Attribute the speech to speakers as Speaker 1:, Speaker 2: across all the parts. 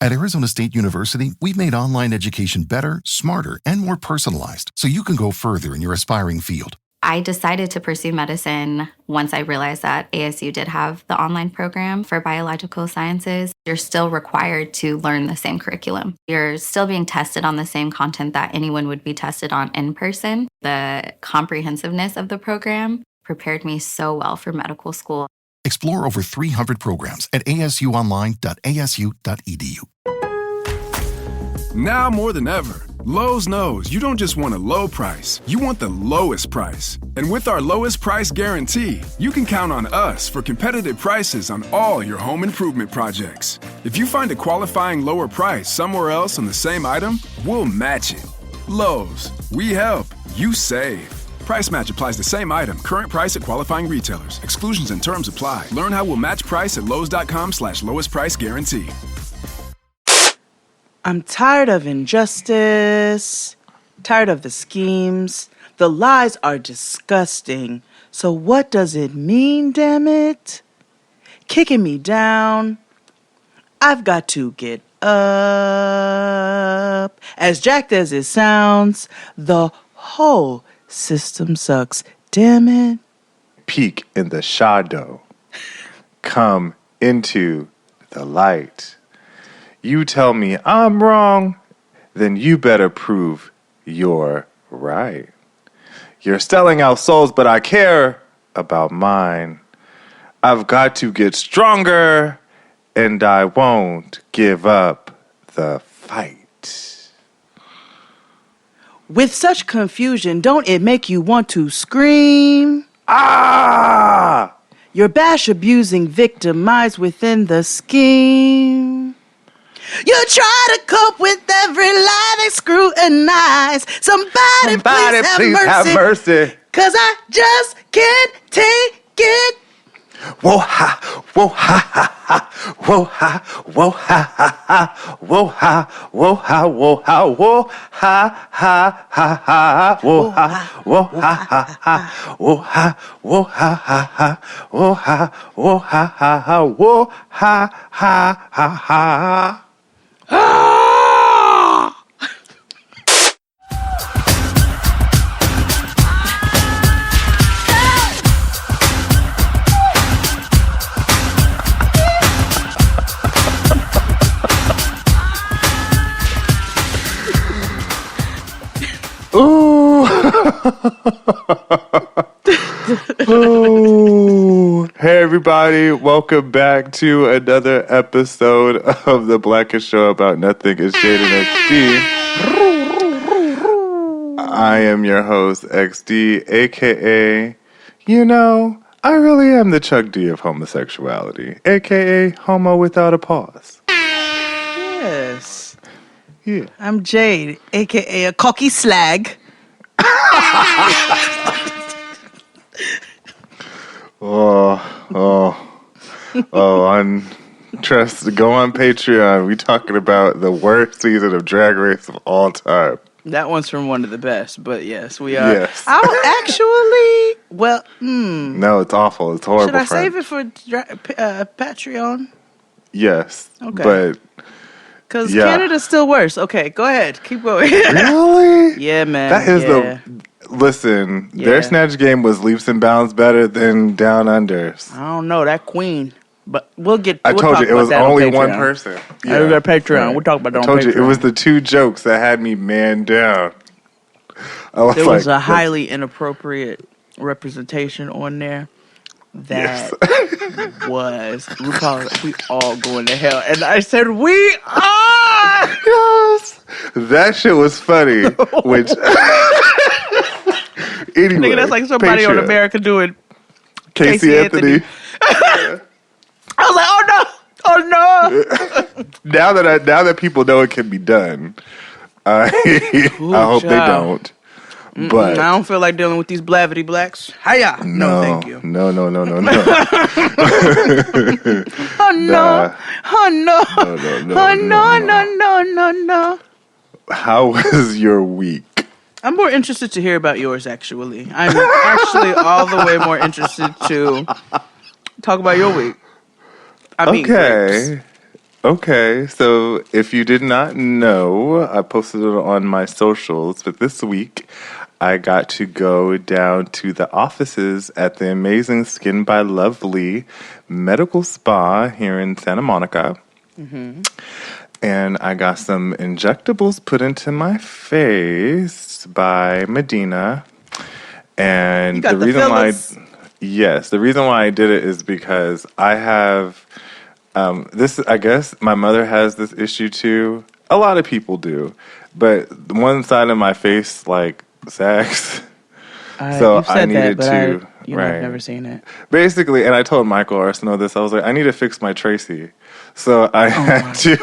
Speaker 1: At Arizona State University, we've made online education better, smarter, and more personalized so you can go further in your aspiring field.
Speaker 2: I decided to pursue medicine once I realized that ASU did have the online program for biological sciences. You're still required to learn the same curriculum. You're still being tested on the same content that anyone would be tested on in person. The comprehensiveness of the program prepared me so well for medical school.
Speaker 1: Explore over 300 programs at asuonline.asu.edu.
Speaker 3: Now more than ever, Lowe's knows you don't just want a low price, you want the lowest price. And with our lowest price guarantee, you can count on us for competitive prices on all your home improvement projects. If you find a qualifying lower price somewhere else on the same item, we'll match it. Lowe's, we help, you save. Price match applies to same item. Current price at qualifying retailers. Exclusions and terms apply. Learn how we'll match price at lowes.com/lowest price guarantee.
Speaker 4: I'm tired of injustice, tired of the schemes. The lies are disgusting. So what does it mean, damn it? Kicking me down. I've got to get up. As jacked as it sounds, the whole system sucks. Damn it.
Speaker 5: Peek in the shadow. Come into the light. You tell me I'm wrong, then you better prove you're right. You're selling out souls, but I care about mine. I've got to get stronger, and I won't give up the fight.
Speaker 4: With such confusion, don't it make you want to scream?
Speaker 5: Ah!
Speaker 4: You're bash abusing, victimized within the scheme. You try to cope with every lie they scrutinize. Somebody please have mercy. 'Cause I just can't take it.
Speaker 5: Whoa ha, whoa ha ha ha, whoa ha, whoa ha ha ha, whoa ha, whoa ha, whoa ha, whoa ha ha ha ha, whoa ha, whoa ha ha ha, whoa ha, whoa ha ha ha, whoa ha, whoa ha ha ha, whoa ha ha ha ha. Ooh. Ooh. Hey everybody, welcome back to another episode of The Blackest Show About Nothing. It's Jaden XD. I am your host, XD, aka, I really am the Chuck D of homosexuality, aka homo without a pause.
Speaker 4: Yes.
Speaker 5: Yeah.
Speaker 4: I'm Jade, a.k.a. a cocky slag.
Speaker 5: Go on Patreon. We talking about the worst season of Drag Race of all time.
Speaker 4: That one's from one of the best, but yes, we are.
Speaker 5: Yes.
Speaker 4: No,
Speaker 5: it's awful. It's horrible.
Speaker 4: Should I save it for Patreon?
Speaker 5: Yes.
Speaker 4: Okay.
Speaker 5: But
Speaker 4: because Canada's still worse. Okay, go ahead. Keep going.
Speaker 5: Really?
Speaker 4: Yeah, man.
Speaker 5: That is Listen, their Snatch Game was leaps and bounds better than Down Under's.
Speaker 4: I don't know, that queen. But we'll
Speaker 5: I told you, it was only one person.
Speaker 4: Yeah. We got Patreon. Right. We'll talk about that on Patreon. I told you,
Speaker 5: it was the two jokes that had me man down.
Speaker 4: There was a highly inappropriate representation on there. That was RuPaul. We all going to hell, and I said we are.
Speaker 5: Yes, that shit was funny. Which anyway,
Speaker 4: nigga, that's like somebody on America doing
Speaker 5: Casey Anthony.
Speaker 4: I was like, oh no.
Speaker 5: Now that people know it can be done, I hope they don't. But
Speaker 4: I don't feel like dealing with these blavity blacks. Hiya! No, thank you.
Speaker 5: No.
Speaker 4: Oh no! No.
Speaker 5: How was your week?
Speaker 4: I'm more interested to hear about yours, actually. I'm actually all the way more interested to talk about your week. I mean,
Speaker 5: okay. Okay, so if you did not know, I posted it on my socials, but this week I got to go down to the offices at the amazing Skin by Lovely medical spa here in Santa Monica. And I got some injectables put into my face by Medina. And
Speaker 4: You got
Speaker 5: the
Speaker 4: the
Speaker 5: reason why,
Speaker 4: fillers?
Speaker 5: yes, the reason why I did it is because I have this. I guess my mother has this issue too. A lot of people do, but one side of my face like sags. So
Speaker 4: You've said
Speaker 5: I needed
Speaker 4: that, but
Speaker 5: to.
Speaker 4: I've never seen it.
Speaker 5: Basically, and I told Michael Arsenault this. I was like, I need to fix my Tracy. So I had to.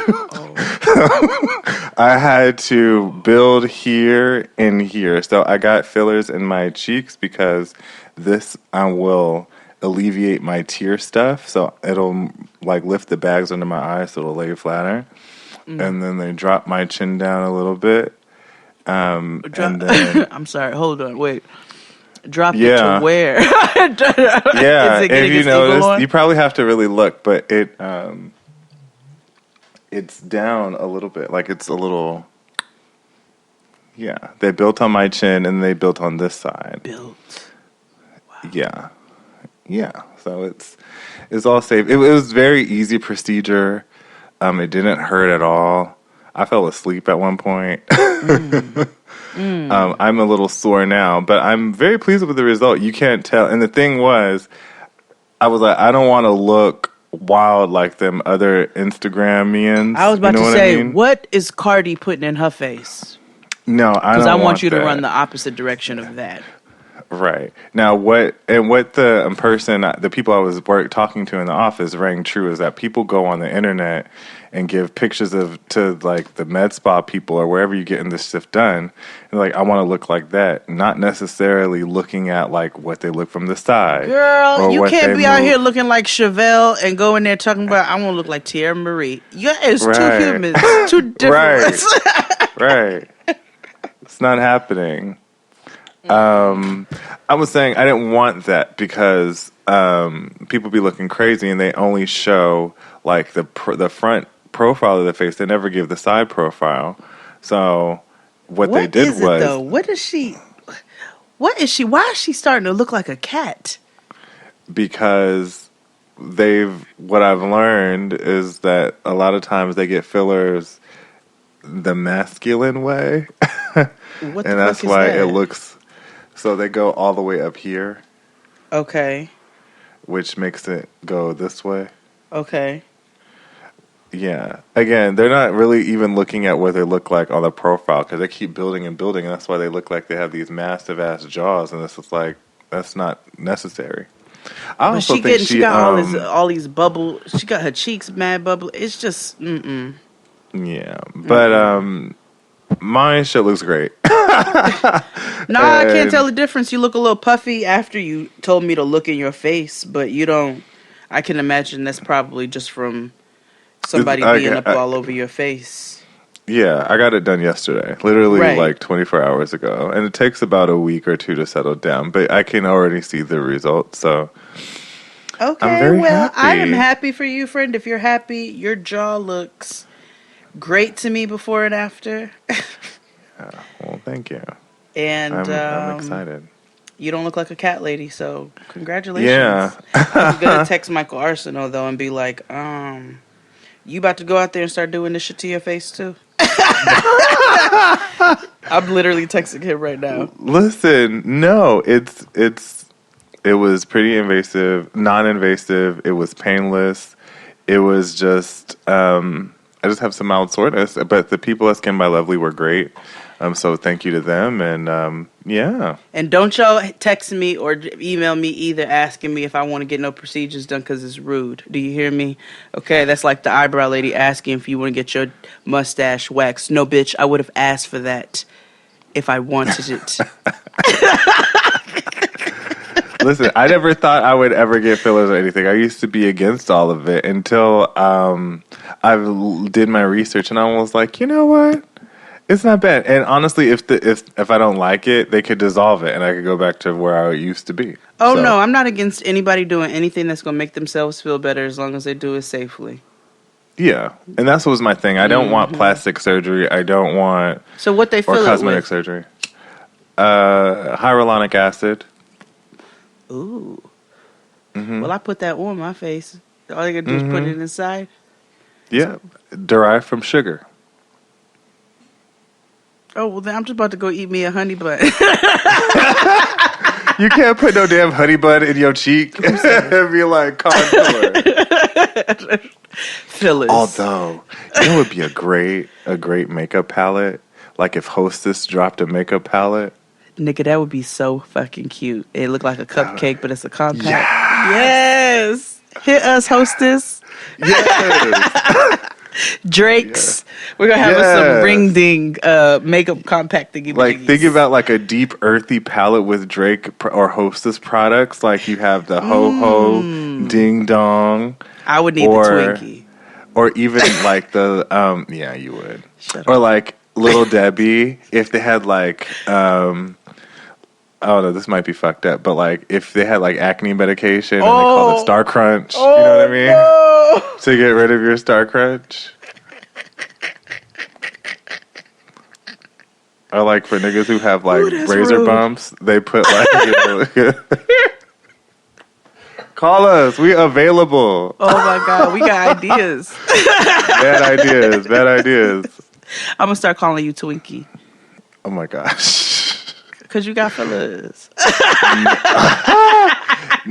Speaker 5: I had to build here and here. So I got fillers in my cheeks because this will alleviate my tear stuff. So it'll like lift the bags under my eyes so it'll lay flatter. And then they drop my chin down a little bit. And then
Speaker 4: I'm sorry. Hold on. Wait. Drop it
Speaker 5: Yeah.
Speaker 4: to where?
Speaker 5: yeah,
Speaker 4: Is it getting
Speaker 5: if you
Speaker 4: its eagle
Speaker 5: notice,
Speaker 4: on?
Speaker 5: you probably have to really look, but it's down a little bit. Like it's a little. Yeah, they built on my chin and they built on this side.
Speaker 4: Built. Wow.
Speaker 5: Yeah. So it's all safe. It was very easy procedure. It didn't hurt at all. I fell asleep at one point. I'm a little sore now, but I'm very pleased with the result. You can't tell. And the thing was, I was like, I don't want to look wild like them other Instagramians.
Speaker 4: I was about
Speaker 5: you know
Speaker 4: to
Speaker 5: what
Speaker 4: say,
Speaker 5: I mean?
Speaker 4: what is Cardi putting in her face?
Speaker 5: No, I
Speaker 4: Because
Speaker 5: don't
Speaker 4: I want you to
Speaker 5: that.
Speaker 4: run the opposite direction of that.
Speaker 5: Right. Now, what the person, the people I was talking to in the office rang true is that people go on the internet and give pictures to like the med spa people or wherever you getting this stuff done. And like, I want to look like that, not necessarily looking at like what they look from the side.
Speaker 4: Girl,
Speaker 5: or
Speaker 4: you
Speaker 5: what
Speaker 4: can't
Speaker 5: they
Speaker 4: be out
Speaker 5: move.
Speaker 4: here looking like Chevelle and go in there talking about, I want to look like Tierra Marie. Yeah, it's two
Speaker 5: Right.
Speaker 4: humans, two different.
Speaker 5: Right. It's not happening. I was saying I didn't want that because people be looking crazy and they only show like the front profile of the face. They never give the side profile. So what they did
Speaker 4: is
Speaker 5: was
Speaker 4: it, though? What is she? Why is she starting to look like a cat?
Speaker 5: because what I've learned is that a lot of times they get fillers the masculine way.
Speaker 4: What the
Speaker 5: And that's
Speaker 4: fuck is
Speaker 5: why
Speaker 4: that?
Speaker 5: it looks. So they go all the way up here,
Speaker 4: Okay.
Speaker 5: which makes it go this way.
Speaker 4: Okay.
Speaker 5: Yeah. Again, they're not really even looking at what they look like on the profile because they keep building and building, and that's why they look like they have these massive ass jaws, and it's just like that's not necessary. I
Speaker 4: But
Speaker 5: also
Speaker 4: she
Speaker 5: think
Speaker 4: she got all these bubble. She got her cheeks mad bubble. It's just
Speaker 5: yeah, but my shit looks great.
Speaker 4: No, I can't
Speaker 5: And-
Speaker 4: tell the difference. You look a little puffy after you told me to look in your face, but you don't. I can imagine that's probably just from somebody being up all over your face.
Speaker 5: Yeah, I got it done yesterday, literally
Speaker 4: Right.
Speaker 5: like 24 hours ago, and it takes about a week or two to settle down, but I can already see the results, so
Speaker 4: Okay,
Speaker 5: I'm very
Speaker 4: well, I am
Speaker 5: happy.
Speaker 4: happy for you, friend. If you're happy, your jaw looks great to me before and after.
Speaker 5: well, thank you.
Speaker 4: And
Speaker 5: I'm excited.
Speaker 4: You don't look like a cat lady, so congratulations.
Speaker 5: Yeah.
Speaker 4: I'm gonna text Michael Arsenault though and be like, you about to go out there and start doing this shit to your face too? I'm literally texting him right now.
Speaker 5: Listen, no, it was pretty invasive, non-invasive. It was painless. It was just, I just have some mild soreness, but the people at Skin by Lovely were great. So thank you to them, and yeah.
Speaker 4: And don't y'all text me or email me either asking me if I want to get no procedures done because it's rude. Do you hear me? Okay, that's like the eyebrow lady asking if you want to get your mustache waxed. No, bitch, I would have asked for that if I wanted it.
Speaker 5: Listen, I never thought I would ever get fillers or anything. I used to be against all of it until I did my research, and I was like, you know what? It's not bad. And honestly, if I don't like it, they could dissolve it, and I could go back to where I used to be.
Speaker 4: Oh,
Speaker 5: So,
Speaker 4: no, I'm not against anybody doing anything that's going to make themselves feel better as long as they do it safely.
Speaker 5: Yeah, and that's what was my thing. I don't want plastic surgery. I don't want
Speaker 4: So what they fill
Speaker 5: or
Speaker 4: it
Speaker 5: cosmetic
Speaker 4: with?
Speaker 5: surgery. Hyaluronic acid.
Speaker 4: Ooh. Well, I put that on my face. All you gotta do is put it inside.
Speaker 5: Yeah, derived from sugar.
Speaker 4: Oh, well, then I'm just about to go eat me a honey bun.
Speaker 5: You can't put no damn honey bun in your cheek and be like contour.
Speaker 4: Fillers.
Speaker 5: Although, it would be a great makeup palette. Like if Hostess dropped a makeup palette.
Speaker 4: Nigga, that would be so fucking cute. It looked like a cupcake, but it's a compact. Yes. Hit us, Hostess.
Speaker 5: Yes.
Speaker 4: Drakes. We're going to have us some ring ding makeup compact thingy.
Speaker 5: Like, think about like a deep earthy palette with Drake or Hostess products. Like you have the Ho Ho, Ding Dong.
Speaker 4: I would need the Twinkie.
Speaker 5: Or even like the, yeah, you would.
Speaker 4: Shut
Speaker 5: or
Speaker 4: up.
Speaker 5: like Little Debbie, if they had like, I don't know, this might be fucked up, but like if they had like acne medication and they call it Star Crunch, you know what I mean?
Speaker 4: No.
Speaker 5: To get rid of your Star Crunch. Or like for niggas who have like razor bumps, they put like call us, we available.
Speaker 4: Oh my God, we got ideas.
Speaker 5: Bad ideas.
Speaker 4: I'm gonna start calling you Twinkie.
Speaker 5: Oh my gosh.
Speaker 4: Cause you got fillers.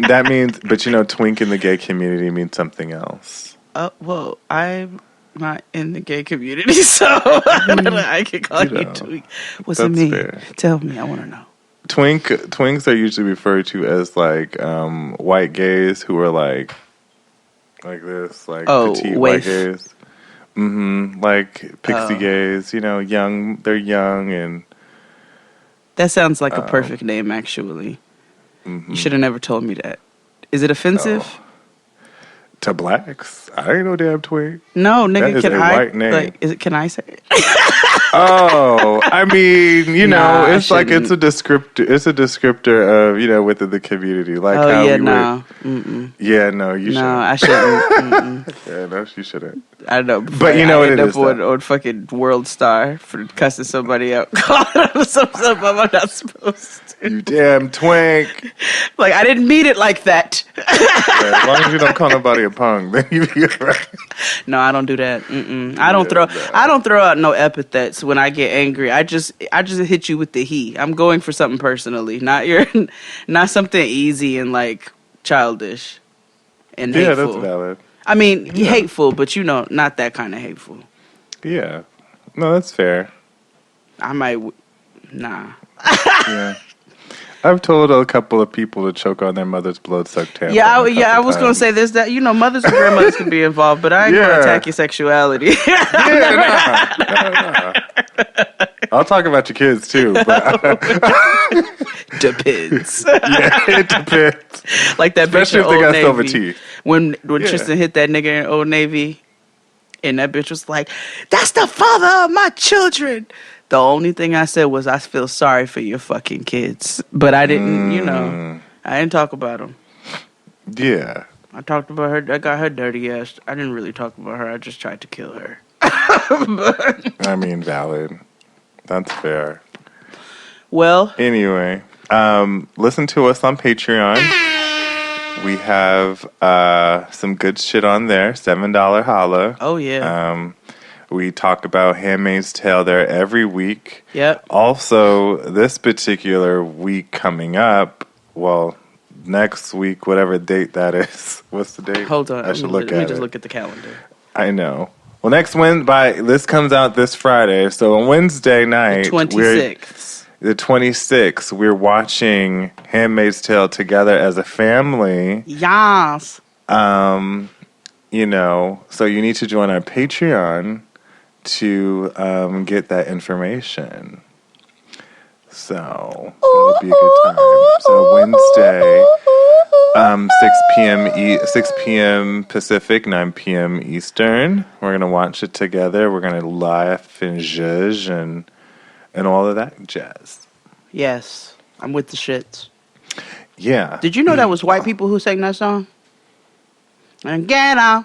Speaker 5: That means, but you know, twink in the gay community means something else.
Speaker 4: Well, I'm not in the gay community, so I can call you Twink. What's it mean?
Speaker 5: Fair.
Speaker 4: Tell me, I want to know.
Speaker 5: Twinks are usually referred to as like white gays who are like this, like petite white gays. Like pixie gays, you know, young. They're young and.
Speaker 4: That sounds like a perfect name, actually. You should have never told me that. Is it offensive?
Speaker 5: No. To blacks, I ain't no damn twink.
Speaker 4: No, nigga,
Speaker 5: that is
Speaker 4: can
Speaker 5: a
Speaker 4: I?
Speaker 5: White name.
Speaker 4: Like, can I say it?
Speaker 5: Oh, I mean, you know, it's like
Speaker 4: shouldn't.
Speaker 5: it's a descriptor of, you know, within the community, like how
Speaker 4: yeah,
Speaker 5: we
Speaker 4: no.
Speaker 5: would. Yeah, no, you shouldn't.
Speaker 4: No, I shouldn't.
Speaker 5: Yeah, no, you shouldn't.
Speaker 4: I know,
Speaker 5: But you know what it is,
Speaker 4: on fucking World Star for cussing somebody out, calling them something I'm not supposed to.
Speaker 5: You damn twink.
Speaker 4: Like, I didn't mean it like that.
Speaker 5: Yeah, as long as you don't call nobody a punk, then you be alright.
Speaker 4: No, I don't do that. I don't throw out no epithets when I get angry. I just hit you with the he. I'm going for something personally, not something easy and like childish and hateful.
Speaker 5: Yeah, that's valid.
Speaker 4: I mean, hateful, but you know, not that kind of hateful.
Speaker 5: Yeah, no, that's fair.
Speaker 4: I might, nah.
Speaker 5: Yeah. I've told a couple of people to choke on their mother's blood-sucked tampon.
Speaker 4: I was going to say this, that, you know, mothers and grandmothers can be involved, but I ain't going to attack your sexuality.
Speaker 5: Nah. I'll talk about your kids, too. But
Speaker 4: Depends.
Speaker 5: Yeah, it depends.
Speaker 4: Like that
Speaker 5: Especially
Speaker 4: bitch
Speaker 5: if they
Speaker 4: in
Speaker 5: got
Speaker 4: Old
Speaker 5: silver
Speaker 4: Navy.
Speaker 5: teeth.
Speaker 4: When Tristan hit that nigga in Old Navy, and that bitch was like, "That's the father of my children." The only thing I said was, "I feel sorry for your fucking kids," but I didn't, you know, I didn't talk about them.
Speaker 5: Yeah.
Speaker 4: I talked about her. I got her dirty ass. I didn't really talk about her. I just tried to kill her.
Speaker 5: I mean, valid. That's fair.
Speaker 4: Well,
Speaker 5: anyway, listen to us on Patreon. We have some good shit on there. $7 holla.
Speaker 4: Oh yeah.
Speaker 5: We talk about Handmaid's Tale there every week.
Speaker 4: Yep.
Speaker 5: Also, this particular week coming up, well, next week, whatever date that is. What's the date?
Speaker 4: Hold on.
Speaker 5: I should look at it.
Speaker 4: Let me just look at the calendar.
Speaker 5: I know. Well, this comes out this Friday. So on Wednesday night,
Speaker 4: The 26th.
Speaker 5: The 26th, we're watching Handmaid's Tale together as a family.
Speaker 4: Yes.
Speaker 5: You know, so you need to join our Patreon to get that information. So that'll be a good time. So Wednesday, 6 p.m. Pacific, 9 p.m. Eastern. We're gonna watch it together. We're gonna laugh and zhuzh and all of that jazz.
Speaker 4: Yes, I'm with the shits.
Speaker 5: Yeah.
Speaker 4: Did you know that was white people who sang that song? And get out.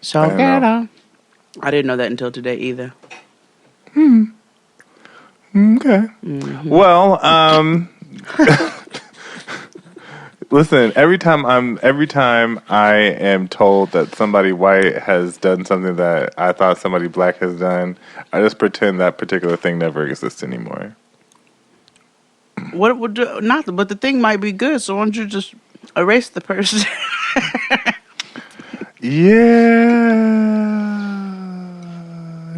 Speaker 4: So get up. I didn't know that until today either.
Speaker 5: Okay. Well, listen, every time I am told that somebody white has done something that I thought somebody black has done, I just pretend that particular thing never exists anymore.
Speaker 4: What would do? Nothing, but the thing might be good. So why don't you just erase the person?
Speaker 5: Yeah.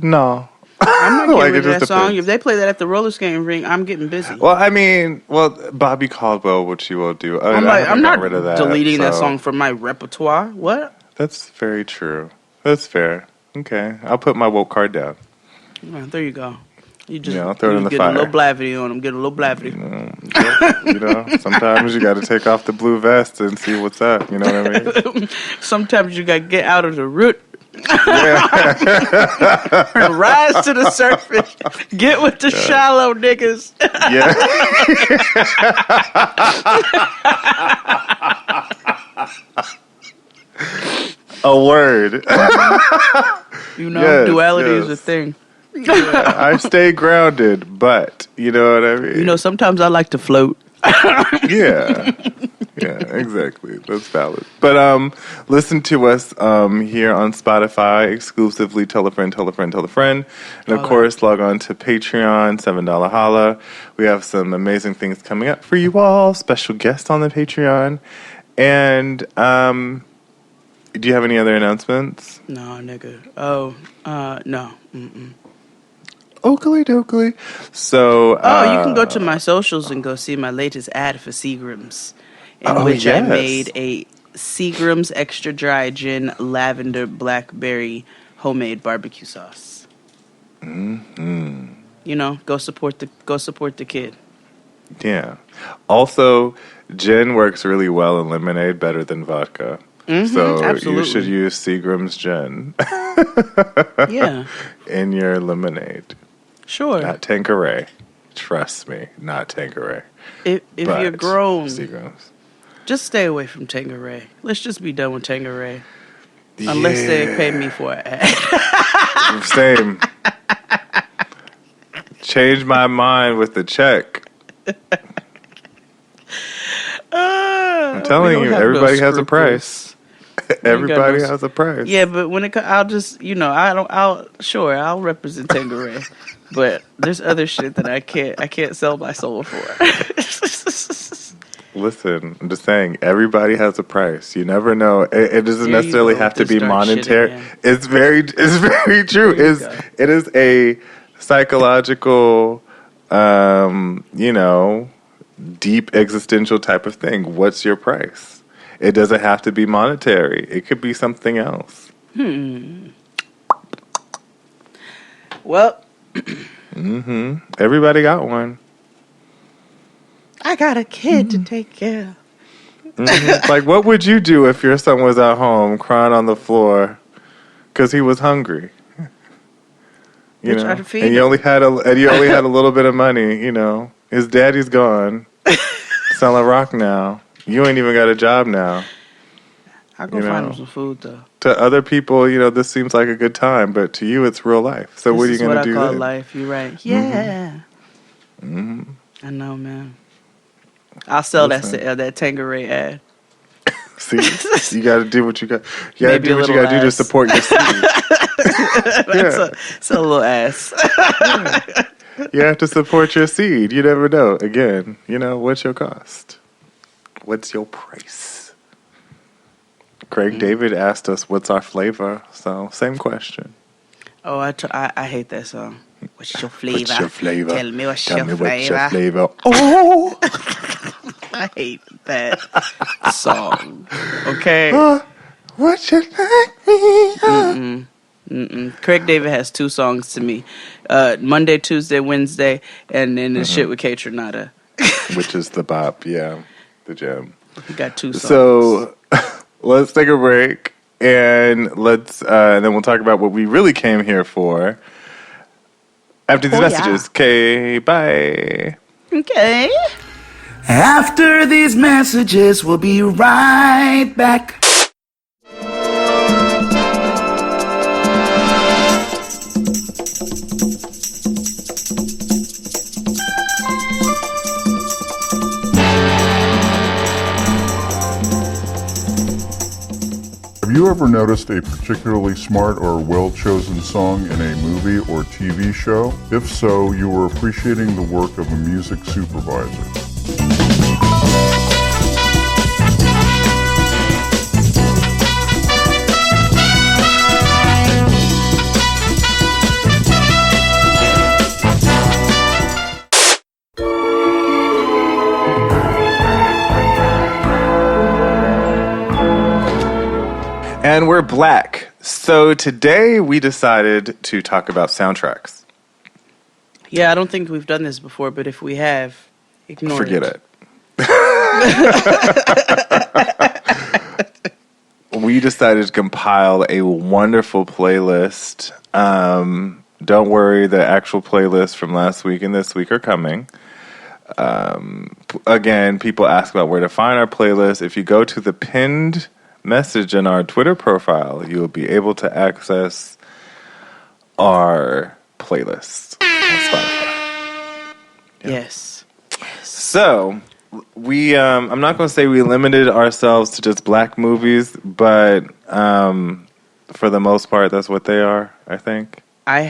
Speaker 5: No.
Speaker 4: I'm not getting
Speaker 5: Like, it
Speaker 4: rid of
Speaker 5: just
Speaker 4: that song.
Speaker 5: depends.
Speaker 4: If they play that at the roller skating rink, I'm getting busy.
Speaker 5: Well, I mean, Bobby Caldwell, what she will do. I
Speaker 4: I'm
Speaker 5: haven't
Speaker 4: not
Speaker 5: got rid of that,
Speaker 4: deleting that
Speaker 5: so-
Speaker 4: song from my repertoire. What?
Speaker 5: That's very true. That's fair. Okay, I'll put my woke card down.
Speaker 4: Well, there you go. You just
Speaker 5: Yeah, I'll throw it in the
Speaker 4: get
Speaker 5: fire.
Speaker 4: a little blavity on them. Get a little blavity.
Speaker 5: Sometimes you got to take off the blue vest and see what's up. You know what I mean?
Speaker 4: Sometimes you got to get out of the root
Speaker 5: Yeah.
Speaker 4: and rise to the surface. Get with the shallow niggas.
Speaker 5: Yeah. A word.
Speaker 4: You know,
Speaker 5: Yes,
Speaker 4: duality is a
Speaker 5: yes.
Speaker 4: thing.
Speaker 5: I stay grounded, but you know what I mean?
Speaker 4: You know, sometimes I like to float.
Speaker 5: Yeah. Yeah, exactly. That's valid. But listen to us here on Spotify exclusively. Tell a friend, tell a friend, tell a friend. And of course, log on to Patreon, $7 holla. We have some amazing things coming up for you all. Special guests on the Patreon. And do you have any other announcements?
Speaker 4: No, nigga. Oh, no. Mm-mm.
Speaker 5: Oakley dokley. So,
Speaker 4: you can go to my socials and go see my latest ad for Seagram's, in which I made a Seagram's extra dry gin lavender blackberry homemade barbecue sauce.
Speaker 5: Mm-hmm.
Speaker 4: You know, go support the kid.
Speaker 5: Yeah. Also, gin works really well in lemonade, better than vodka. So
Speaker 4: absolutely.
Speaker 5: you should use Seagram's gin
Speaker 4: Yeah,
Speaker 5: in your lemonade.
Speaker 4: sure.
Speaker 5: Not Tanqueray. Trust me, not Tanqueray.
Speaker 4: If you're
Speaker 5: but
Speaker 4: grown,
Speaker 5: Seagram's.
Speaker 4: just stay away from Tanqueray. Let's just be done with Tanqueray. Unless they pay me for an ad.
Speaker 5: Same. Change my mind with the check. I'm telling you, everybody has a price. Everybody has a price.
Speaker 4: Yeah, but when it I'll just, I'll represent Tanqueray. But there's other shit that I can't sell my soul for.
Speaker 5: Listen, I'm just saying, everybody has a price. You never know. It doesn't
Speaker 4: There you
Speaker 5: necessarily
Speaker 4: go
Speaker 5: have
Speaker 4: with
Speaker 5: to
Speaker 4: this
Speaker 5: be
Speaker 4: dark shit
Speaker 5: monetary.
Speaker 4: again.
Speaker 5: It's very true. It is a psychological, deep existential type of thing. What's your price? It doesn't have to be monetary. It could be something else.
Speaker 4: Well,
Speaker 5: Everybody got one.
Speaker 4: I got a kid to take care of.
Speaker 5: Like, what would you do if your son was at home crying on the floor because he was hungry? You
Speaker 4: Try
Speaker 5: know,
Speaker 4: to feed
Speaker 5: and you
Speaker 4: him.
Speaker 5: only had a little bit of money. You know, his daddy's gone, selling rock now. You ain't even got a job now.
Speaker 4: I'll go find him some food, though.
Speaker 5: To other people, this seems like a good time, but to you, it's real life. So what are you going to do
Speaker 4: This is what I call
Speaker 5: then?
Speaker 4: life. You're right. Yeah. I know, man. I'll sell that Tanqueray ad.
Speaker 5: See, you got to do what you got. You got to
Speaker 4: Maybe
Speaker 5: do
Speaker 4: a
Speaker 5: what you
Speaker 4: little
Speaker 5: got to do to
Speaker 4: ass.
Speaker 5: support your seed.
Speaker 4: It's a little ass.
Speaker 5: You have to support your seed. You never know. Again, what's your cost? What's your price? Craig David asked us, what's our flavor? So, same question.
Speaker 4: Oh, I hate that song. What's your flavor?
Speaker 5: What's your flavor?
Speaker 4: Tell me what's
Speaker 5: Tell
Speaker 4: your
Speaker 5: me
Speaker 4: flavor.
Speaker 5: what's your flavor. Oh!
Speaker 4: I hate that song. Okay.
Speaker 5: What you like me?
Speaker 4: Craig David has 2 songs to me. Monday, Tuesday, Wednesday, and then the shit with Kate Renata.
Speaker 5: Which is the bop, yeah. The gem.
Speaker 4: He got 2 songs.
Speaker 5: So, let's take a break, and and then we'll talk about what we really came here for after these messages. Okay, bye.
Speaker 4: Okay.
Speaker 6: After these messages, we'll be right back.
Speaker 7: Have you ever noticed a particularly smart or well-chosen song in a movie or TV show? If so, you are appreciating the work of a music supervisor.
Speaker 5: And we're black. So today we decided to talk about soundtracks.
Speaker 4: Yeah, I don't think we've done this before, but if we have,
Speaker 5: Forget it. We decided to compile a wonderful playlist. Don't worry, the actual playlists from last week and this week are coming. Again, people ask about where to find our playlist. If you go to the pinned message in our Twitter profile, you will be able to access our playlist on Spotify. Yeah.
Speaker 4: Yes.
Speaker 5: So we, I'm not going to say we limited ourselves to just black movies, but for the most part, that's what they are, I think.
Speaker 4: I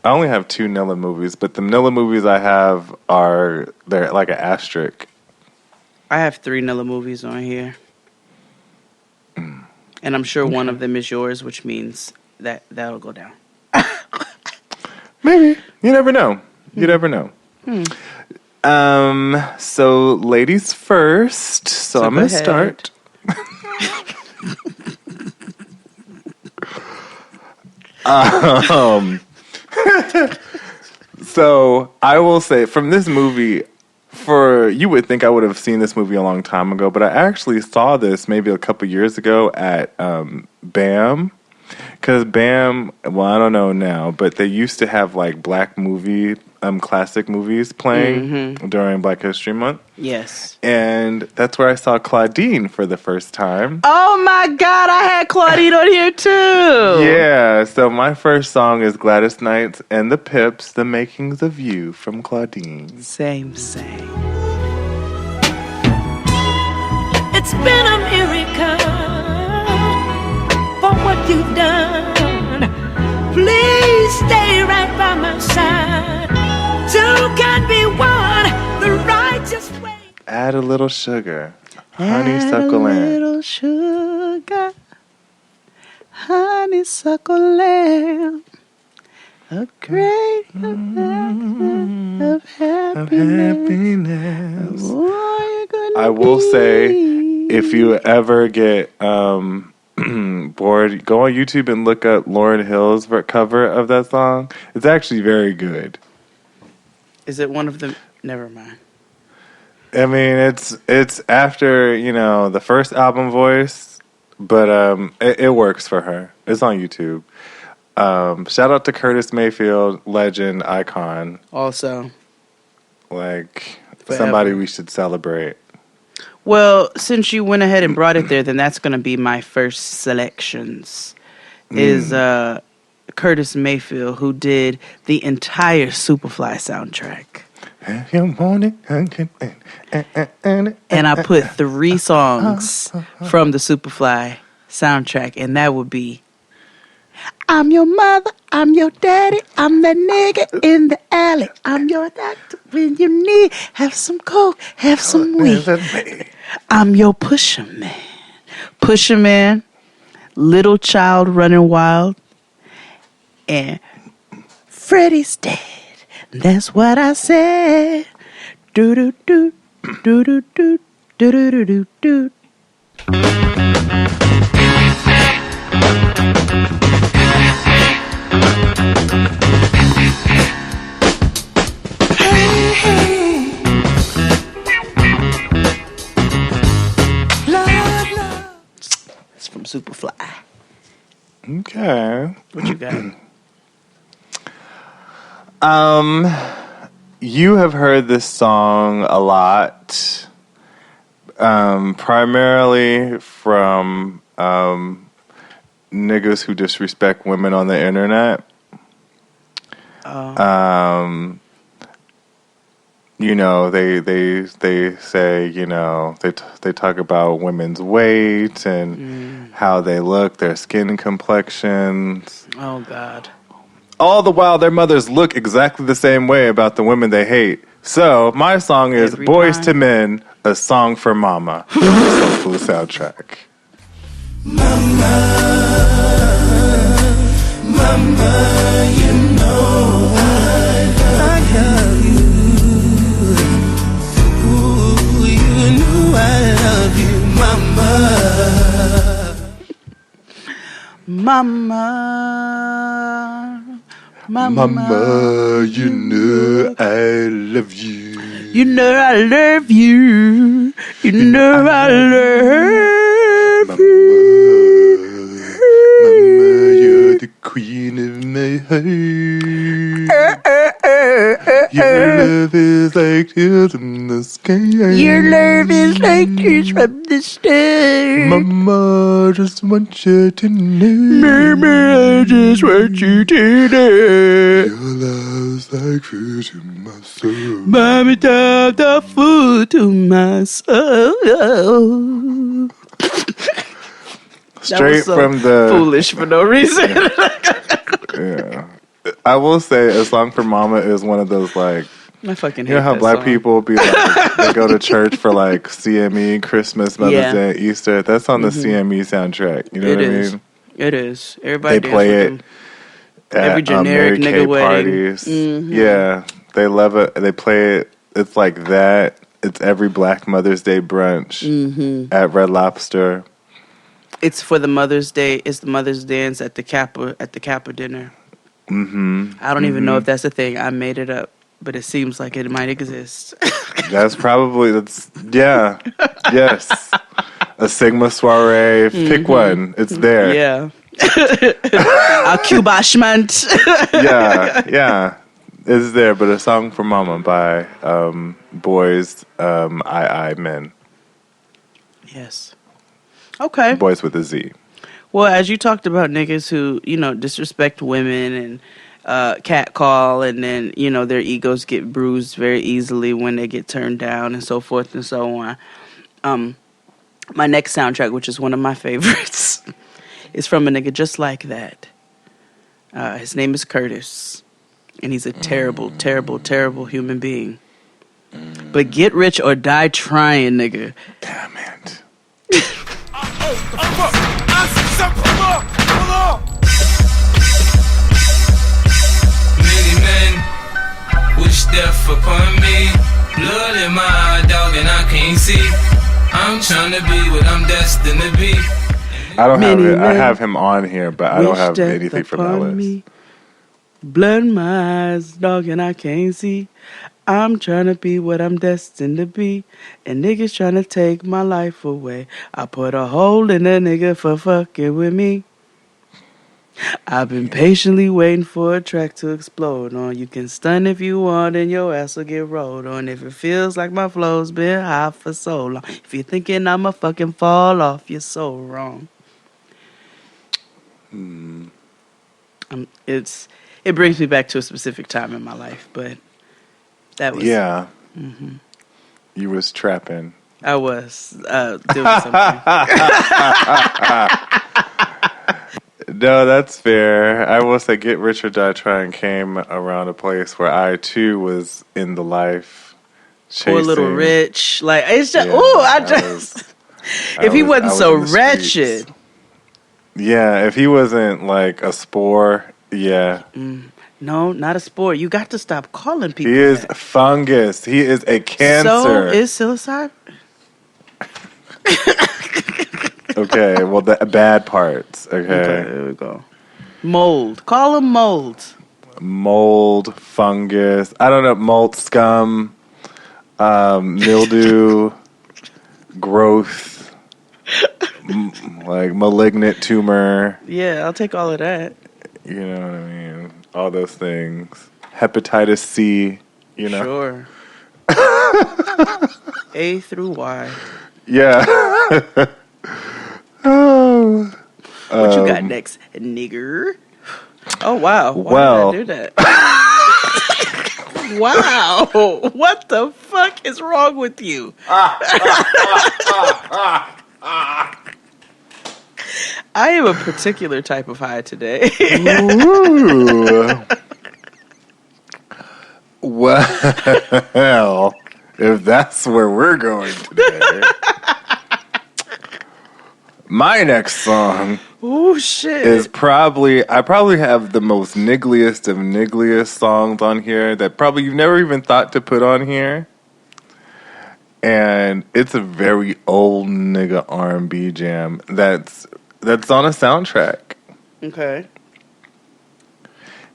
Speaker 5: only have 2 Nilla movies, but the Nilla movies I have they're like an asterisk.
Speaker 4: I have 3 Nilla movies on here. And I'm sure one of them is yours, which means that'll go down.
Speaker 5: Maybe. You never know. You never know. So ladies first. So I'm going to start. So I will say from this movie, you would think I would have seen this movie a long time ago, but I actually saw this maybe a couple years ago at BAM. Because BAM, well, I don't know now, but they used to have like black movie, classic movies playing during Black History Month.
Speaker 4: Yes.
Speaker 5: And that's where I saw Claudine for the first time.
Speaker 4: Oh my God, I had Claudine on here too.
Speaker 5: Yeah, so my first song is Gladys Knight and the Pips, The Makings of You from Claudine.
Speaker 4: Same.
Speaker 8: It's been a miracle for what you've done. Please stay right by my side. Two can be one, the righteous way.
Speaker 5: Add a little sugar, honeysuckle lamb.
Speaker 4: Add a little sugar, honeysuckle lamb. A great of happiness. Oh,
Speaker 5: I will say, if you ever get bored, go on YouTube and look up Lauryn Hill's cover of that song. It's actually very good.
Speaker 4: Is it one of them? Never mind.
Speaker 5: I mean, it's after, the first album Voice, but it works for her. It's on YouTube. Shout out to Curtis Mayfield, legend, icon.
Speaker 4: Also.
Speaker 5: Like,
Speaker 4: Forever.
Speaker 5: Somebody we should celebrate.
Speaker 4: Well, since you went ahead and brought it there, then that's going to be my first selections. Is Curtis Mayfield, who did the entire Superfly soundtrack. And I put 3 songs from the Superfly soundtrack, and that would be I'm your mother, I'm your daddy, I'm that nigga in the alley. I'm your doctor when you need. Have some coke, have some weed. I'm your pusher man, little child running wild, and Freddie's dead. That's what I said. Do do do do do do do do do do. It's from Superfly.
Speaker 5: Okay.
Speaker 4: What you got?
Speaker 5: You have heard this song a lot, primarily from niggas who disrespect women on the internet. You know, they say, you know, they talk about women's weight and how they look, their skin complexions.
Speaker 4: Oh, God.
Speaker 5: All the while, their mothers look exactly the same way about the women they hate. So, my song is
Speaker 4: Every
Speaker 5: Boys
Speaker 4: time.
Speaker 5: to Men, A Song for Mama, from the Soul Food soundtrack.
Speaker 4: Mama,
Speaker 5: you know I love you.
Speaker 4: you know I love you. You know I love you.
Speaker 5: Mama, you're the queen of my heart. Your love is like tears from the sky.
Speaker 4: Your love is like tears from the stars.
Speaker 5: Mama, just want you to know.
Speaker 4: Mama, I just want you to know.
Speaker 5: Your love's like food to my soul.
Speaker 4: Mommy, tap the food to my soul.
Speaker 5: Straight
Speaker 4: so
Speaker 5: from the
Speaker 4: foolish for no reason.
Speaker 5: Yeah. I will say A Song for Mama is one of those, like,
Speaker 4: I fucking hate
Speaker 5: you know how
Speaker 4: that
Speaker 5: black
Speaker 4: song.
Speaker 5: people be like, they go to church for like CME, Christmas, Mother's
Speaker 4: Yeah.
Speaker 5: Day, Easter. That's on the CME soundtrack. You know
Speaker 4: It
Speaker 5: what
Speaker 4: is.
Speaker 5: I mean?
Speaker 4: It is. Everybody
Speaker 5: They
Speaker 4: dance
Speaker 5: play
Speaker 4: with
Speaker 5: it
Speaker 4: them.
Speaker 5: at
Speaker 4: Every generic
Speaker 5: Mary
Speaker 4: nigga
Speaker 5: Kay
Speaker 4: wedding.
Speaker 5: parties. Yeah, they love it. They play it. It's like that. It's every Black Mother's Day brunch at Red Lobster.
Speaker 4: It's for the Mother's Day. It's the Mother's Dance at the Kappa dinner. I don't even know if that's a thing. I made it up, but it seems like it might exist.
Speaker 5: Yes. A Sigma soiree. Pick one. It's there.
Speaker 4: Yeah. A Cubashment.
Speaker 5: Yeah. It's there, but A Song for Mama by Boys, I Men.
Speaker 4: Yes. Okay.
Speaker 5: Boys with a Z.
Speaker 4: Well, as you talked about niggas who, you know, disrespect women and catcall, and then, you know, their egos get bruised very easily when they get turned down and so forth and so on. My next soundtrack, which is one of my favorites, is from a nigga just like that. His name is Curtis, and he's a terrible, terrible, terrible human being. But get rich or die trying, nigga.
Speaker 5: Damn it.
Speaker 9: Many men wish death upon me. Blood in my eye, dog, and I can't see. I'm trying to be what I'm destined to be.
Speaker 5: I don't have
Speaker 4: Many
Speaker 5: it. I
Speaker 4: men
Speaker 5: have him on here, but I don't
Speaker 4: wish
Speaker 5: have
Speaker 4: death
Speaker 5: anything from that
Speaker 4: upon
Speaker 5: list.
Speaker 4: me. Blood in my eyes, dog, and I can't see. I'm trying to be what I'm destined to be. And niggas trying to take my life away. I put a hole in a nigga for fucking with me. I've been patiently waiting for a track to explode on. You can stun if you want and your ass will get rolled on. If it feels like my flow's been high for so long. If you're thinking I'ma fucking fall off, you're so wrong. It brings me back to a specific time in my life, but that was...
Speaker 5: Yeah. You was trapping.
Speaker 4: I was doing something.
Speaker 5: No, that's fair. I will say Get Rich or Die Trying came around a place where I, too, was in the life. Chasing.
Speaker 4: Poor little rich. Like, it's just...
Speaker 5: Yeah,
Speaker 4: ooh,
Speaker 5: I
Speaker 4: if he
Speaker 5: was
Speaker 4: wasn't so
Speaker 5: in the
Speaker 4: wretched...
Speaker 5: streets. Yeah, if he wasn't like a spore, yeah.
Speaker 4: No, not a sport. You got to stop calling people
Speaker 5: He is
Speaker 4: that.
Speaker 5: fungus. He is a cancer.
Speaker 4: So is psilocybin.
Speaker 5: Okay, well, the bad parts. Okay.
Speaker 4: There we go. Mold. Call him mold.
Speaker 5: Mold, fungus. I don't know. Mold, scum, mildew, growth, like malignant tumor.
Speaker 4: Yeah, I'll take all of that.
Speaker 5: You know what I mean? All those things. Hepatitis C. You know?
Speaker 4: Sure. A through Y.
Speaker 5: Yeah. Oh.
Speaker 4: What you got next, nigger? Oh, wow. Why
Speaker 5: Well.
Speaker 4: did I do that? Wow. What the fuck is wrong with you? I am a particular type of high today.
Speaker 5: Ooh. Well, if that's where we're going today. My next song
Speaker 4: Oh shit.
Speaker 5: is I probably have the most niggliest of niggliest songs on here that probably you've never even thought to put on here. And it's a very old nigga R&B jam that's on a soundtrack.
Speaker 4: Okay.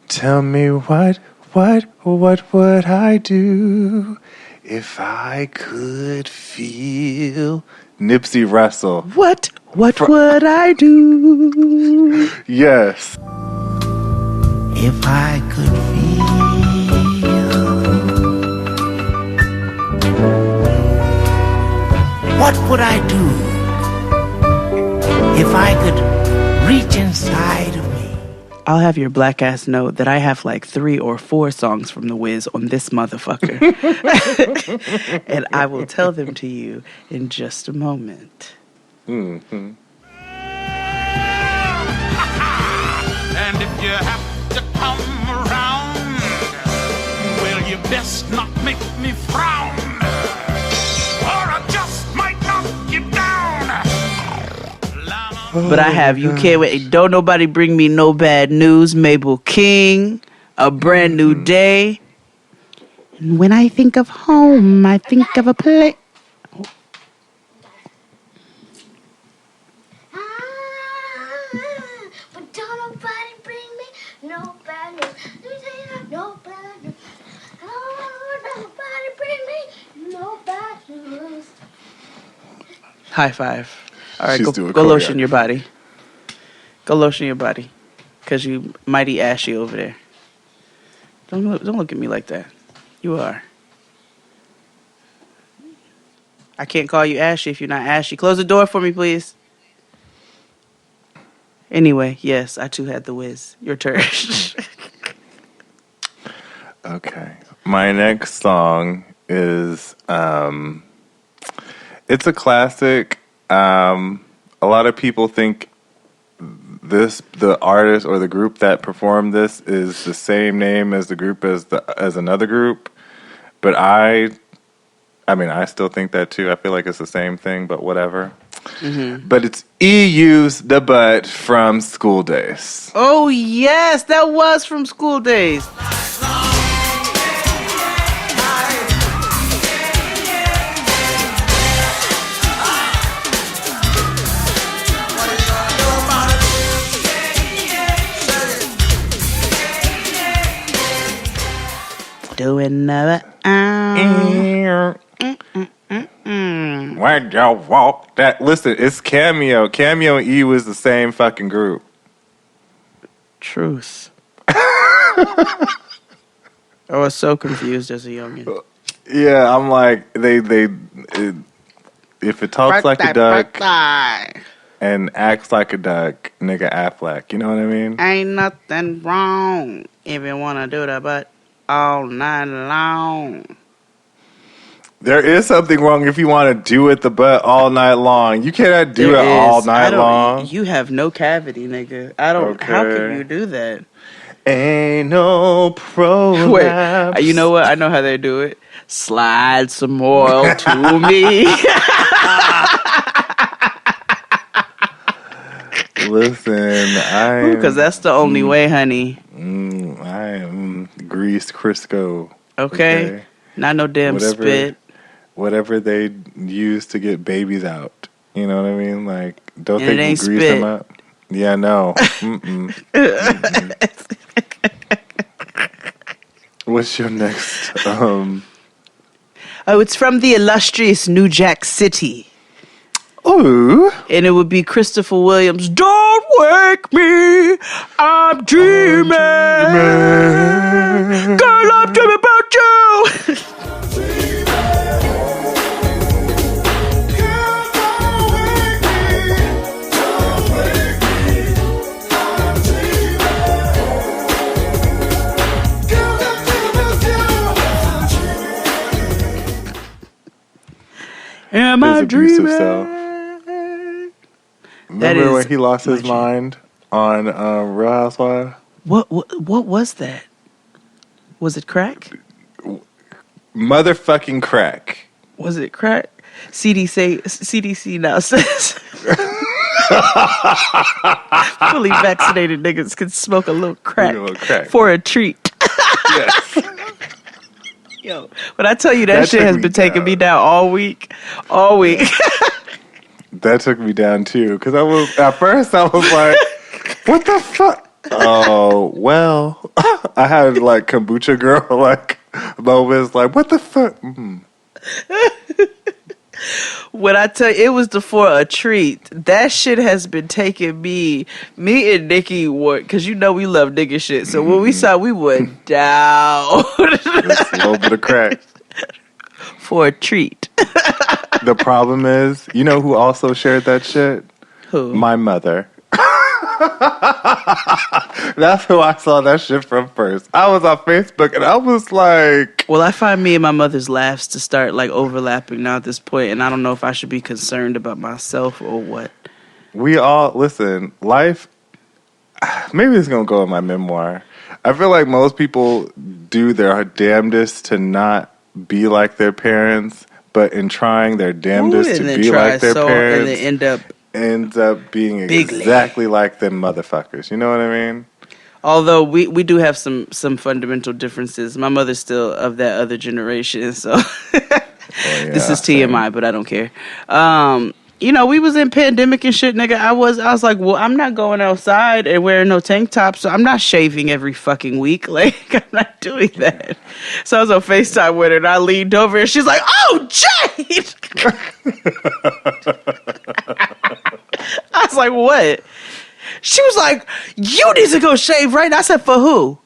Speaker 5: Tell me what would I do if I could feel Nipsey Russell.
Speaker 4: What would I do?
Speaker 5: Yes.
Speaker 6: If I could feel, what would I do if I could reach inside of me?
Speaker 4: I'll have your black ass know that I have like 3 or 4 songs from The Wiz on this motherfucker. And I will tell them to you in just a moment.
Speaker 5: Mm-hmm.
Speaker 8: And if you have to come around, well, you best not make me frown, or I just might knock you down.
Speaker 4: But I have You Can't Wait. Don't Nobody Bring Me No Bad News. Mabel King. A Brand New Day. And when I think of home, I think of a place.
Speaker 10: But don't nobody bring me no bad news. No bad news. Oh, nobody bring me no bad news.
Speaker 4: High five. All right,
Speaker 5: She's
Speaker 4: go
Speaker 5: doing
Speaker 4: lotion
Speaker 5: choreography.
Speaker 4: your body. Go lotion your body. Because you mighty ashy over there. Don't look at me like that. You are. I can't call you ashy if you're not ashy. Close the door for me, please. Anyway, yes, I too had The Wiz. Your turn.
Speaker 5: Okay. My next song is it's a classic. A lot of people think the artist or the group that performed this is the same name as the group as another group, but I still think that too. I feel like it's the same thing, but whatever. Mm-hmm. But it's EU's The Butt from School Days.
Speaker 4: Oh, yes, that was from School Days. Do another.
Speaker 5: Where'd y'all walk that? Listen, it's Cameo. Cameo and E was the same fucking group.
Speaker 4: Truth. I was so confused as a youngin'.
Speaker 5: Yeah, I'm like, if it talks like a duck and acts like a duck, nigga Affleck, you know what I mean?
Speaker 4: Ain't nothing wrong if you wanna do the butt all night long.
Speaker 5: There is something wrong if you want to do it the butt all night long. You cannot do it all night long.
Speaker 4: You have no cavity, nigga. I don't.
Speaker 5: Okay.
Speaker 4: How can you do that?
Speaker 5: Ain't no prolapse.
Speaker 4: Wait, you know what? I know how they do it. Slide some oil to me.
Speaker 5: Listen,
Speaker 4: because that's the only way, honey.
Speaker 5: I am greased Crisco.
Speaker 4: Okay? Not no damn spit.
Speaker 5: Whatever they use to get babies out. You know what I mean? Like, don't
Speaker 4: And
Speaker 5: they grease
Speaker 4: spit.
Speaker 5: them up? Yeah, no. What's your next?
Speaker 4: Oh, it's from the illustrious New Jack City.
Speaker 5: Ooh.
Speaker 4: And it would be Christopher Williams. Don't wake me, I'm dreaming. Girl, I'm dreaming about you. Am
Speaker 5: His
Speaker 4: I
Speaker 5: abusive
Speaker 4: dreaming?
Speaker 5: self. Remember when he lost his mind on Real Housewives?
Speaker 4: What was that? Was it crack?
Speaker 5: Motherfucking crack.
Speaker 4: Was it crack? CDC now says fully vaccinated niggas can smoke a little crack, for a treat.
Speaker 5: Yes.
Speaker 4: Yo, when I tell you that shit has been taking me down all week.
Speaker 5: That took me down too, because at first I was like, what the fuck? Oh, well, I had like kombucha girl like moments like, what the fuck? Mm.
Speaker 4: When I tell you it was for a treat, that shit has been taking me and Nikki were, because you know we love nigga shit. So when we saw, we went down.
Speaker 5: Just a little bit of crack.
Speaker 4: For a treat.
Speaker 5: The problem is, you know who also shared that shit?
Speaker 4: Who?
Speaker 5: My mother. That's who I saw that shit from first. I was on Facebook and I was like...
Speaker 4: Well, I find me and my mother's laughs to start like overlapping now at this point, and I don't know if I should be concerned about myself or what.
Speaker 5: We all... Listen, life... Maybe it's going to go in my memoir. I feel like most people do their damnedest to not be like their parents, but in trying their damnedest to be like their parents...
Speaker 4: And then
Speaker 5: ends up being exactly like them motherfuckers. You know what I mean?
Speaker 4: Although we do have some fundamental differences. My mother's still of that other generation, so this is TMI, but I don't care. You know, we was in pandemic and shit, nigga. I was like, well, I'm not going outside and wearing no tank tops, so I'm not shaving every fucking week. Like, I'm not doing that. So I was on FaceTime with her, and I leaned over, and she's like, oh, Jade! I was like, what? She was like, you need to go shave right now. I said, for who?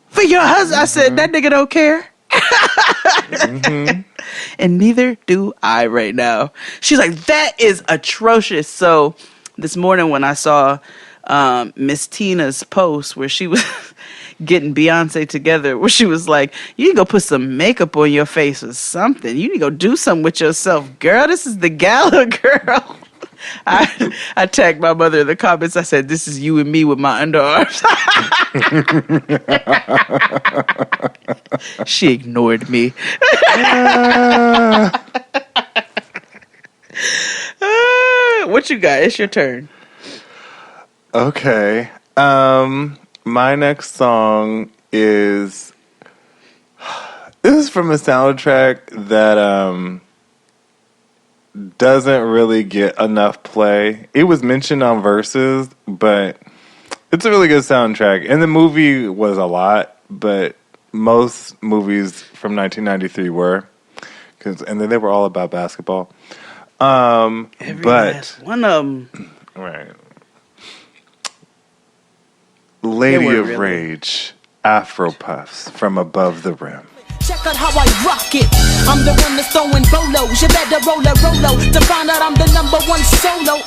Speaker 4: For your husband. I said, that nigga don't care. And neither do I right now. She's like, that is atrocious. So this morning when I saw Miss Tina's post where she was getting Beyonce together, where she was like, you need to go put some makeup on your face or something. You need to go do something with yourself. Girl, this is the gala, girl. I tagged my mother in the comments. I said, this is you and me with my underarms. She ignored me. What you got? It's your turn.
Speaker 5: Okay. My next song is... This is from a soundtrack that... doesn't really get enough play. It was mentioned on Versus, but it's a really good soundtrack. And the movie was a lot, but most movies from 1993 were. And then they were all about basketball.
Speaker 4: Every last one of them.
Speaker 5: Right. Lady of Rage, Afro Puffs from Above the Rim.
Speaker 11: Check out how I rock it. I'm the one that's throwing bolos. You better roll a Rolo to find out I'm the number one solo.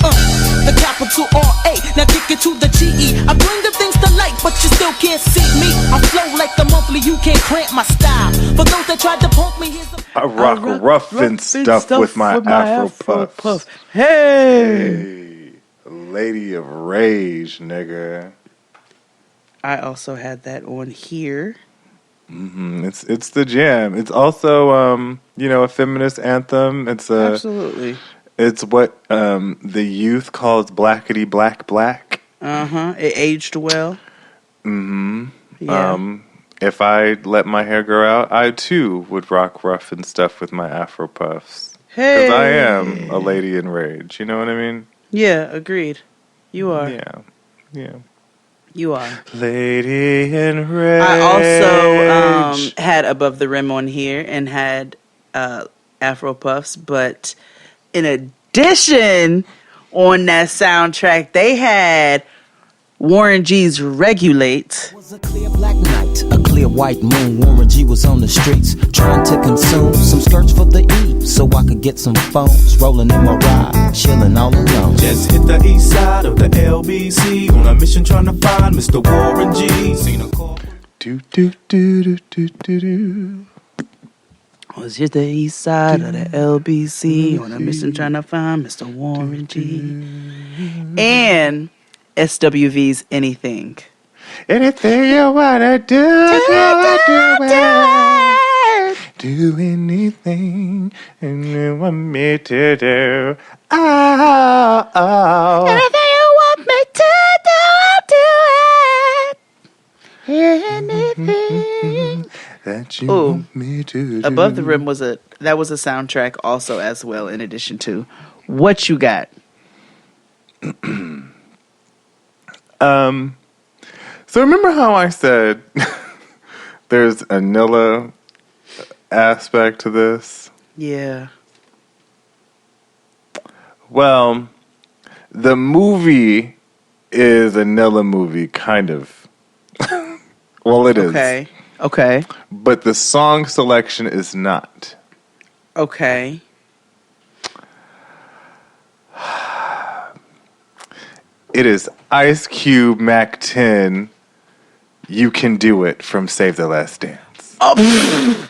Speaker 11: The capital R-A. Now kick it to the G-E. I bring the things to light, but you still can't see me. I flow like the monthly. You can't cramp my style. For those that tried to punk me,
Speaker 5: I rock rough and stuff with my Afro Puffs.
Speaker 4: Hey,
Speaker 5: Lady of Rage, nigga.
Speaker 4: I also had that on here.
Speaker 5: Mm-hmm. It's the jam. It's also a feminist anthem.
Speaker 4: Absolutely.
Speaker 5: It's what the youth calls blackety black black.
Speaker 4: It aged well.
Speaker 5: Mm-hmm.
Speaker 4: Yeah.
Speaker 5: If I let my hair grow out, I too would rock rough and stuff with my Afro Puffs.
Speaker 4: Hey,
Speaker 5: because I am a lady in rage. You know what I mean?
Speaker 4: Yeah, agreed. You are.
Speaker 5: Yeah.
Speaker 4: You are.
Speaker 5: Lady in Rage.
Speaker 4: I also had Above the Rim on here and had Afro Puffs, but in addition on that soundtrack, they had Warren G's Regulate.
Speaker 11: was a clear black night, a clear clear white moon, Warren G was on the streets trying to consume some skirts for the E, so I could get some phones. Rolling in my ride, chilling all alone.
Speaker 12: Just hit the east side of the LBC on a mission trying to find Mr. Warren G. Seen a call.
Speaker 5: Do do do do do do do.
Speaker 4: Was just the east side of the LBC on a mission trying to find Mr. Warren G. And SWV's Anything.
Speaker 5: Anything you wanna do, do anything and you want me to do. Oh.
Speaker 4: Anything you want me to do, I'll do it. Anything
Speaker 5: that you want me to do.
Speaker 4: Above the Rim was a soundtrack also as well, in addition to What You Got.
Speaker 5: So remember how I said there's a Nilla aspect to this?
Speaker 4: Yeah.
Speaker 5: Well, the movie is a Nilla movie, kind of. Well, it is.
Speaker 4: Okay.
Speaker 5: But the song selection is not.
Speaker 4: Okay.
Speaker 5: It is Ice Cube, Mac 10, You Can Do It from Save the Last Dance.
Speaker 8: The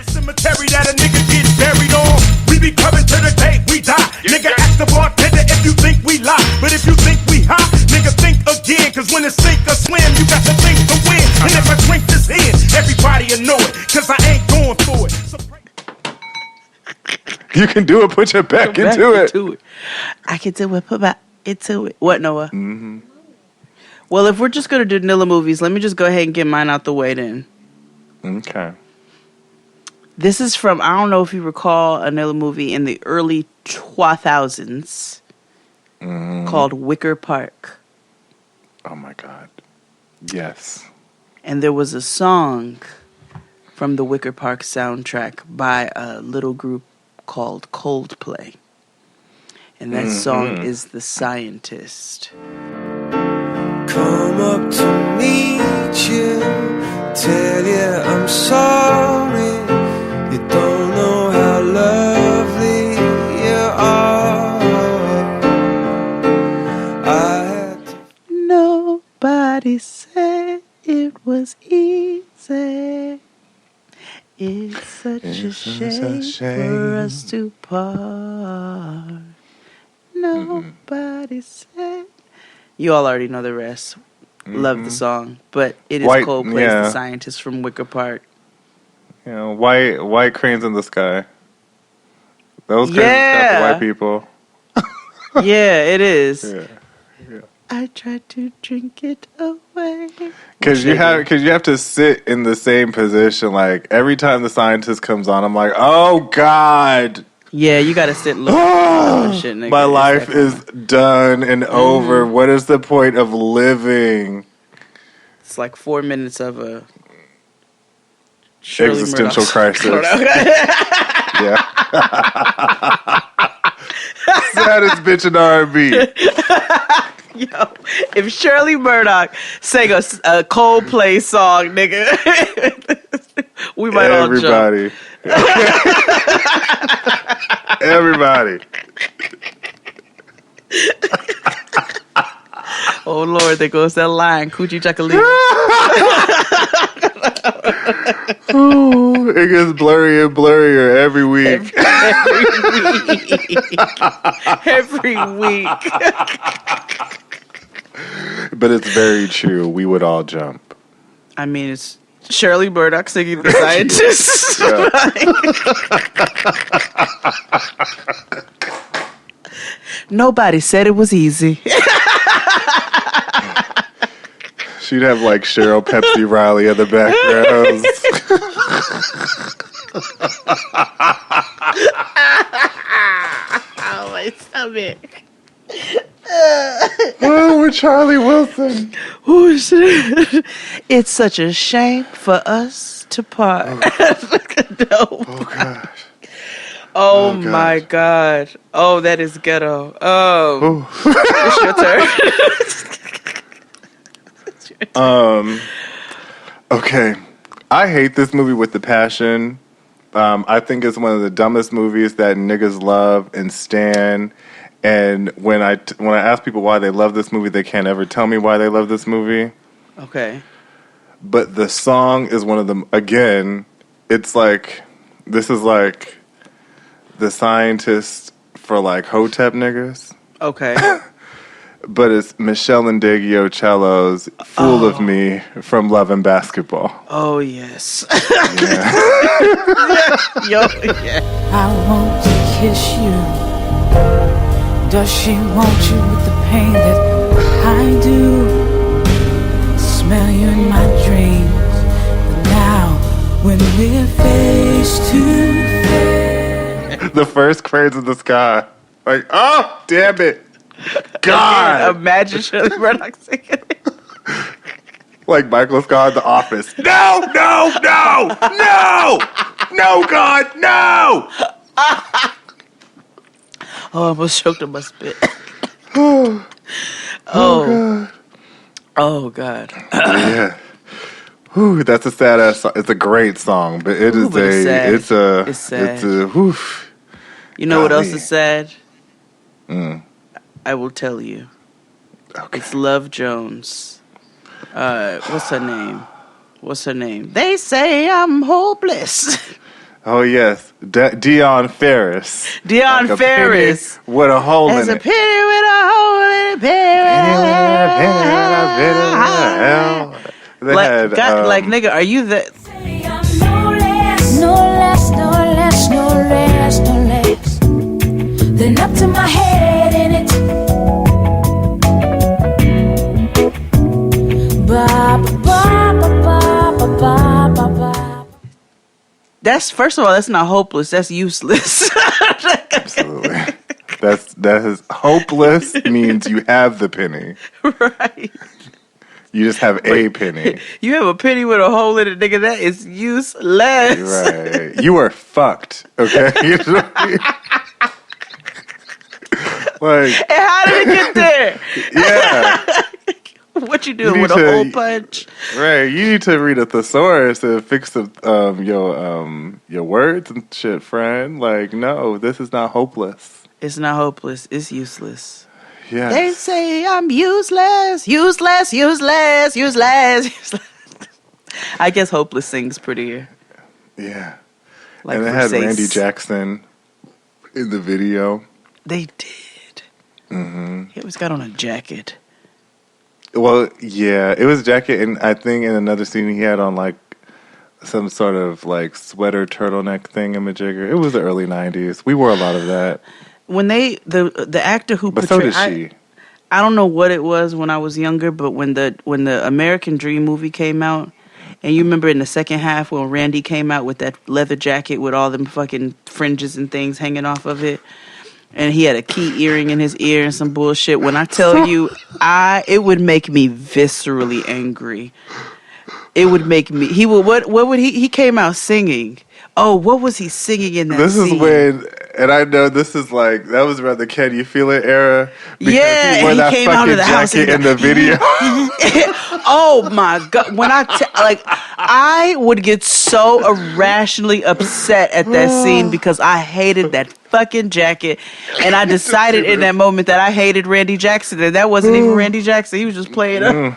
Speaker 8: cemetery that a nigga gets buried on. We be coming to the day we die. Nigga, ask the bartender if you think we lie. But if you think we hot, nigga, think again. Cause when it's sink or swim, you got to think to win. And if I drink this in, everybody will know it. Cause I ain't going for it. So
Speaker 5: You can do it, put your back into it.
Speaker 4: I can do it, put back into it. What, Noah?
Speaker 5: Mm-hmm.
Speaker 4: Well, if we're just going to do Nilla movies, let me just go ahead and get mine out the way then.
Speaker 5: Okay.
Speaker 4: This is from, I don't know if you recall, a Nilla movie in the early 2000s called Wicker Park.
Speaker 5: Oh my God. Yes.
Speaker 4: And there was a song from the Wicker Park soundtrack by a little group called Coldplay. And that song is The Scientist.
Speaker 13: Come up to meet you, tell you I'm sorry. You don't know how lovely you are.
Speaker 4: Nobody said it was easy. It's such a shame for us to part. Nobody said. You all already know the rest. Love the song, but it is Coldplay's The Scientist from Wicker Park.
Speaker 5: You know, white cranes in the sky. Those cranes got the white people.
Speaker 4: Yeah, it is.
Speaker 5: Yeah.
Speaker 4: I tried to drink it away.
Speaker 5: Because you have to sit in the same position. Like every time The Scientist comes on, I'm like, oh God.
Speaker 4: Yeah, you got to sit and look at shit, nigga.
Speaker 5: My life is done and over. What is the point of living?
Speaker 4: It's like 4 minutes of a
Speaker 5: existential crisis. Yeah. Saddest bitch in R&B.
Speaker 4: Yo, if Shirley Murdoch sang a Coldplay song, nigga, we might all jump.
Speaker 5: Everybody.
Speaker 4: Oh Lord, there goes that line, Coochie Chakalika.
Speaker 5: Ooh, it gets blurrier and blurrier every week.
Speaker 4: Every week.
Speaker 5: But it's very true. We would all jump.
Speaker 4: I mean, it's Shirley Murdoch singing The Scientist. Nobody said it was easy.
Speaker 5: She'd have like Cheryl Pepsi Riley in the background.
Speaker 4: Oh, my stomach.
Speaker 5: Oh, we're Charlie Wilson.
Speaker 4: Oh, shit. It's such a shame for us to part. No.
Speaker 5: Oh, gosh.
Speaker 4: Oh my God. Oh, that is ghetto. Oh. It's your turn.
Speaker 5: Okay. I hate this movie with the passion. I think it's one of the dumbest movies that niggas love and stan. And when I ask people why they love this movie, they can't ever tell me why they love this movie.
Speaker 4: Okay.
Speaker 5: But the song is one of them. Again, it's like, this is like the scientist for like Hotep niggas.
Speaker 4: Okay.
Speaker 5: But it's Michelle Ndegeocello's "Fool of Me" from Love and Basketball.
Speaker 4: Oh yes.
Speaker 5: Yeah.
Speaker 4: Yo, yeah.
Speaker 11: I want to kiss you. Does she want you with the pain that I do? Smell you in my dreams. But now, when we're face to face,
Speaker 5: The first cranes in the sky. Like, oh, damn it. God.
Speaker 4: Imagine Shirley Murdoch singing it.
Speaker 5: Like Michael Scott in The Office. No, no, no, no, no, God, no.
Speaker 4: Oh, I almost choked on my spit.
Speaker 5: God.
Speaker 4: Oh, God.
Speaker 5: Yeah. Whew, that's a sad ass song. It's a great song, but it is
Speaker 4: but it's sad.
Speaker 5: it's a
Speaker 4: It's sad.
Speaker 5: it's a whew.
Speaker 4: You know what else is sad?
Speaker 5: Mm.
Speaker 4: I will tell you.
Speaker 5: Okay.
Speaker 4: It's Love Jones. What's her name? They say I'm hopeless.
Speaker 5: Oh yes, Dion Ferris.
Speaker 4: Dion
Speaker 5: Like a
Speaker 4: Ferris.
Speaker 5: penny with a hole
Speaker 4: There's
Speaker 5: in
Speaker 4: a
Speaker 5: it.
Speaker 4: penny with a hole in it.
Speaker 5: They
Speaker 4: Like,
Speaker 5: had,
Speaker 4: like, nigga, are you the...
Speaker 10: No less, no less, no less, no less than up to my head in it. Ba ba ba ba ba ba ba ba.
Speaker 4: That's, first of all, that's not hopeless. That's useless.
Speaker 5: Absolutely. That is hopeless means you have the penny.
Speaker 4: Right.
Speaker 5: You just have a penny.
Speaker 4: You have a penny with a hole in it, nigga. That is useless.
Speaker 5: Right. You are fucked. Okay. Like.
Speaker 4: And how did it get there?
Speaker 5: Yeah.
Speaker 4: What you doing with a hole punch?
Speaker 5: Right. You need to read a thesaurus to fix the your words and shit, friend. Like, no, this is not hopeless.
Speaker 4: It's not hopeless. It's useless.
Speaker 5: Yeah.
Speaker 4: They say I'm useless, useless, useless, useless, useless. I guess hopeless sings prettier.
Speaker 5: Yeah.
Speaker 4: Like,
Speaker 5: and they had
Speaker 4: Versace.
Speaker 5: Randy Jackson in the video.
Speaker 4: They did.
Speaker 5: Mm-hmm.
Speaker 4: He always got on a jacket.
Speaker 5: Well, yeah, it was a jacket, and I think in another scene he had on like some sort of like sweater turtleneck thing in Majigger. It was the early '90s. We wore a lot of that.
Speaker 4: When they the actor who
Speaker 5: But so
Speaker 4: portrayed,
Speaker 5: did she.
Speaker 4: I don't know what it was when I was younger, but when the American Dream movie came out, and you remember in the second half when Randy came out with that leather jacket with all them fucking fringes and things hanging off of it, and he had a key earring in his ear and some bullshit. When I tell you, it would make me viscerally angry. It would make me. He would. What would he? He came out singing. Oh, what was he singing in that
Speaker 5: This
Speaker 4: scene?
Speaker 5: is when, and I know this is like, that was around the Can You Feel It era. Because
Speaker 4: Yeah,
Speaker 5: he wore that
Speaker 4: came
Speaker 5: fucking
Speaker 4: out of the house
Speaker 5: jacket in the video.
Speaker 4: Oh my God. When I would get so irrationally upset at that scene because I hated that fucking jacket. And I decided in that moment that I hated Randy Jackson. And that wasn't even Randy Jackson. He was just playing up.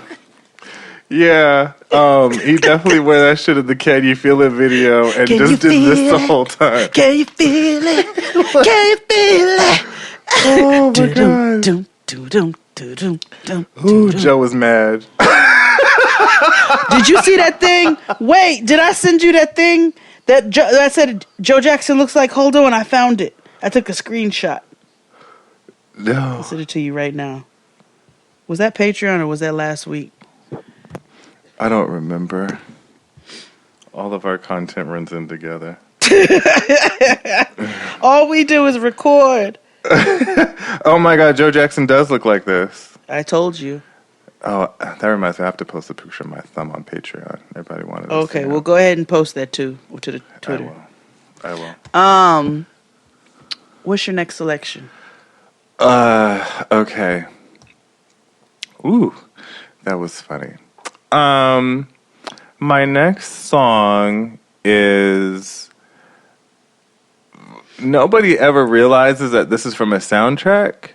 Speaker 5: Yeah, he definitely wore that shit in the Can You Feel It video and
Speaker 4: Can you
Speaker 5: just did this
Speaker 4: feel
Speaker 5: the
Speaker 4: it?
Speaker 5: whole time.
Speaker 4: Can you feel it? Can you feel it?
Speaker 5: Oh my God. Ooh, Joe was mad.
Speaker 4: Did you see that thing? Wait, did I send you that thing that I said Joe Jackson looks like? Hold on, I found it. I took a screenshot.
Speaker 5: No.
Speaker 4: I'll send it to you right now. Was that Patreon or was that last week?
Speaker 5: I don't remember. All of our content runs in together.
Speaker 4: All we do is record.
Speaker 5: Oh my God, Joe Jackson does look like this.
Speaker 4: I told you.
Speaker 5: Oh, that reminds me. I have to post a picture of my thumb on Patreon. Everybody wanted to
Speaker 4: Okay,
Speaker 5: see
Speaker 4: well,
Speaker 5: it.
Speaker 4: go ahead and post that too to the Twitter.
Speaker 5: I will.
Speaker 4: What's your next selection?
Speaker 5: Okay. Ooh, that was funny. My next song is... Nobody ever realizes that this is from a soundtrack.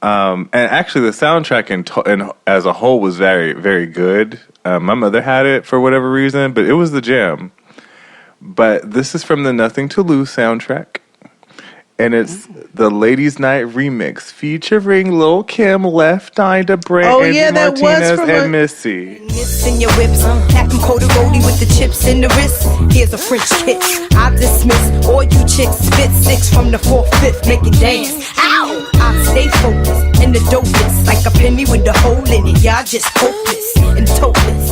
Speaker 5: And actually, the soundtrack in as a whole was very, very good. My mother had it for whatever reason, but it was the jam. But this is from the Nothing to Lose soundtrack. And it's the Ladies' Night remix featuring Lil' Kim, Left Eye, Debray, Angie Martinez, and Missy.
Speaker 11: In your whips, Captain Cody Rody with the chips in the wrist. Here's a French kiss. I dismiss all you chicks. Spit 6 from the 4th, 5th, make it dance. Ow! I stay focused in the dopest, like a penny with a hole in it. Y'all just hopeless and topless.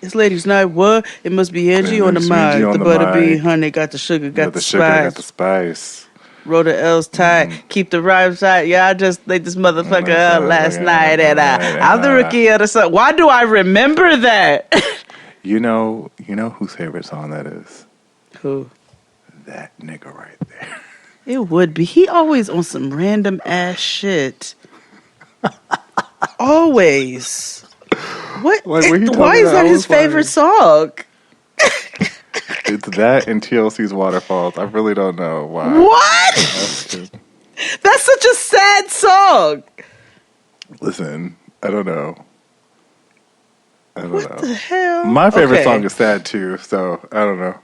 Speaker 4: It's Ladies' Night. What? It must be Angie on the mic. The butter bee, honey, got the sugar, got the spice. Rhoda L's tight. Keep the rhymes tight. Yeah, I just laid this motherfucker out last night, and I'm the rookie of the song. Why do I remember that?
Speaker 5: You know whose favorite song that is?
Speaker 4: Who?
Speaker 5: That nigga right there.
Speaker 4: It would be. He always on some random ass shit. Always. What? Why is that his favorite song?
Speaker 5: It's that and TLC's Waterfalls. I really don't know why.
Speaker 4: What? That's such a sad song.
Speaker 5: Listen, I don't know.
Speaker 4: What the hell?
Speaker 5: My favorite song is sad too, so I don't know.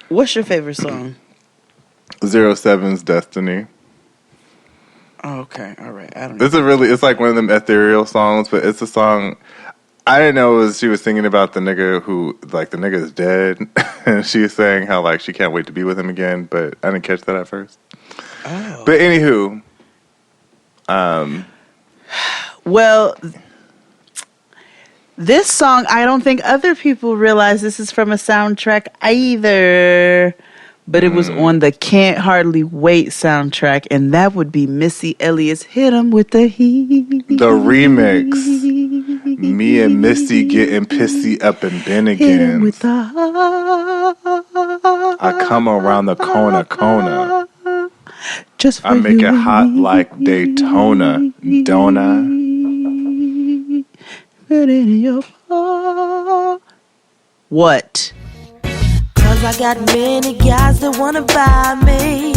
Speaker 4: What's your favorite song?
Speaker 5: 07's Destiny.
Speaker 4: Oh, okay, all right. I don't know.
Speaker 5: It's like one of them ethereal songs, but it's a song. I didn't know she was singing about the nigga who, like, the nigga is dead. And she's saying how, like, she can't wait to be with him again, but I didn't catch that at first. Oh. But anywho.
Speaker 4: Well, this song, I don't think other people realize this is from a soundtrack either. But it was on the Can't Hardly Wait soundtrack, and that would be Missy Elliott's Hit 'Em With the Heat.
Speaker 5: The remix. Me and Missy getting pissy up in Bennigan's. I come around the corner.
Speaker 4: Just for
Speaker 5: I make it hot like Daytona. Don't I?
Speaker 4: What?
Speaker 11: Cause I got many guys that wanna buy me.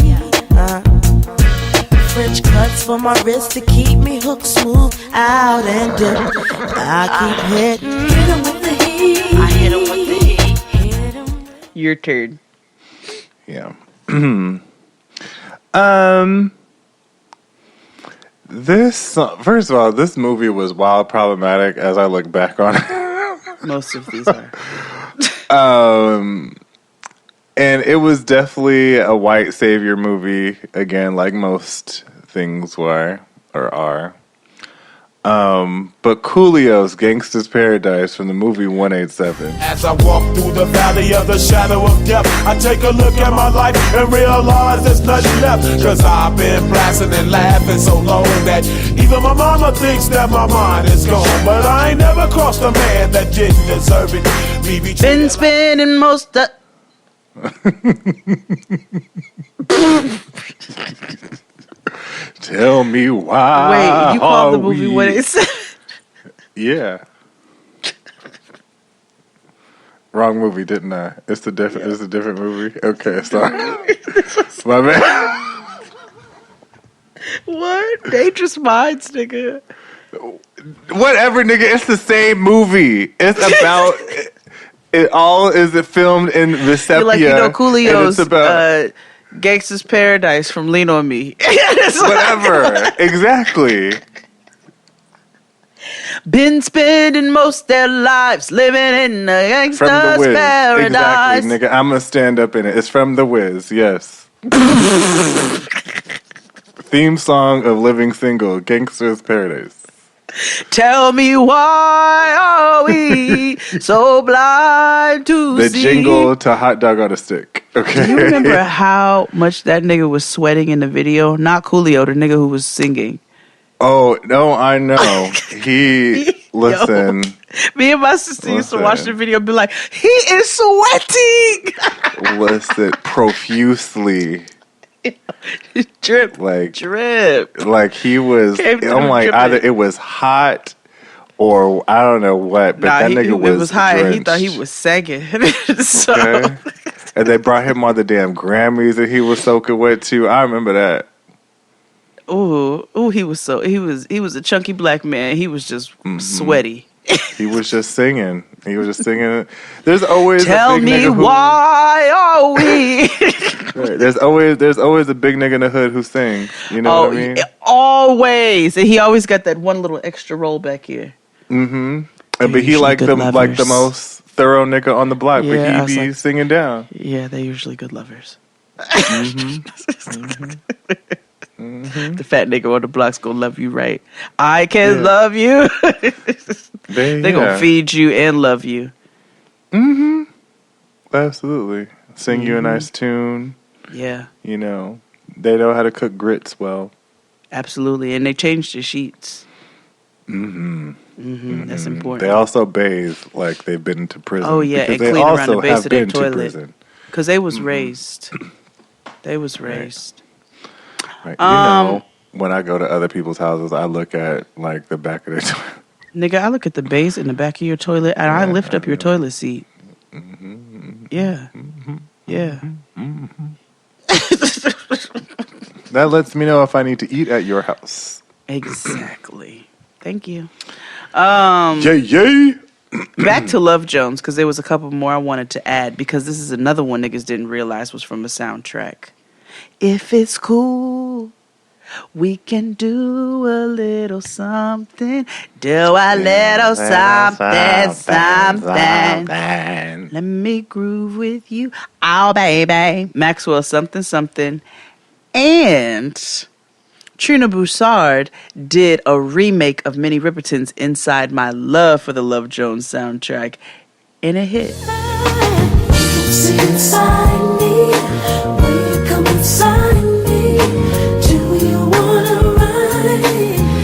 Speaker 11: French cuts for my wrist to keep me hooked smooth out and dip. I keep hitting. Hit 'em with the heat. I hit 'em with the heat.
Speaker 4: Your turn.
Speaker 5: Yeah. First of all, this movie was wild problematic as I look back on it.
Speaker 4: Most of these are.
Speaker 5: And it was definitely a white savior movie, again, like most things were or are. But Coolio's Gangsta's Paradise from the movie 187.
Speaker 14: As I walk through the valley of the shadow of death, I take a look at my life and realize there's nothing left. Cause I've been blasting and laughing so long that even my mama thinks that my mind is gone. But I ain't never crossed a man that didn't deserve it.
Speaker 4: Been spending most of...
Speaker 5: Tell me why.
Speaker 4: Wait, you called the movie what it said?
Speaker 5: Yeah. Wrong movie, didn't I? It's a different movie. Okay, sorry. My bad.
Speaker 4: What? Dangerous Minds, nigga.
Speaker 5: Whatever, nigga. It's the same movie. It's about... It all is filmed in Vesepia.
Speaker 4: Like, Coolio's Gangsta's Paradise from Lean On Me.
Speaker 5: Whatever. Exactly.
Speaker 4: Been spending most their lives living in a gangsta's paradise.
Speaker 5: Exactly, nigga. I'm going to stand up in it. It's from The Wiz, yes. Theme song of Living Single, Gangsta's Paradise.
Speaker 4: Tell me why are we so blind to
Speaker 5: the
Speaker 4: see?
Speaker 5: The jingle to Hot Dog on a Stick. Okay.
Speaker 4: Do you remember how much that nigga was sweating in the video? Not Coolio, the nigga who was singing.
Speaker 5: Oh, no, I know. Listen.
Speaker 4: Me and my sister used to watch the video and be like, he is sweating.
Speaker 5: Listen, profusely.
Speaker 4: Drip.
Speaker 5: Like
Speaker 4: he was.
Speaker 5: I'm like, either it was hot or I don't know what, but that nigga
Speaker 4: was high.
Speaker 5: drenched.
Speaker 4: He thought he was sagging. So.
Speaker 5: Okay. And they brought him on the damn Grammys that he was soaking wet too. I remember that.
Speaker 4: Ooh, he was a chunky black man. He was just sweaty.
Speaker 5: He was just singing. There's always
Speaker 4: Tell
Speaker 5: a big
Speaker 4: me
Speaker 5: nigga who,
Speaker 4: why are we?
Speaker 5: Right. There's always a big nigga in the hood who sings. You know what I mean?
Speaker 4: Always. And he always got that one little extra roll back here.
Speaker 5: Mm-hmm. But he like the most thorough nigga on the block.
Speaker 4: Yeah,
Speaker 5: but he be singing down.
Speaker 4: Yeah, they're usually good lovers.
Speaker 5: Mm-hmm.
Speaker 4: The fat nigga on the block's gonna love you right. I can love you. They're gonna feed you and love you.
Speaker 5: Mm-hmm. Absolutely. Sing you a nice tune.
Speaker 4: Yeah.
Speaker 5: You know, they know how to cook grits well.
Speaker 4: Absolutely. And they changed the sheets.
Speaker 5: Mm-hmm.
Speaker 4: Mm-hmm. That's important.
Speaker 5: They also bathe like they've been to prison.
Speaker 4: Oh, yeah, and
Speaker 5: they
Speaker 4: clean around the
Speaker 5: also
Speaker 4: base
Speaker 5: have
Speaker 4: of their
Speaker 5: been to
Speaker 4: toilet.
Speaker 5: prison.
Speaker 4: Because they was raised. They was raised.
Speaker 5: Right. You know, when I go to other people's houses, I look at like the back of their toilet.
Speaker 4: Nigga, I look at the base in the back of your toilet and I lift up your toilet seat. Yeah. Yeah.
Speaker 5: That lets me know if I need to eat at your house.
Speaker 4: Exactly. Thank you.
Speaker 5: Yay.
Speaker 4: Back to Love Jones, because there was a couple more I wanted to add, because this is another one niggas didn't realize was from a soundtrack. If it's cool, we can do a little something. Do a little something. Let me groove with you. Oh, baby. Maxwell something. And Trina Broussard did a remake of Minnie Riperton's Inside My Love for the Love Jones soundtrack, and it hit.
Speaker 15: See inside me, will you come inside me? Do you wanna ride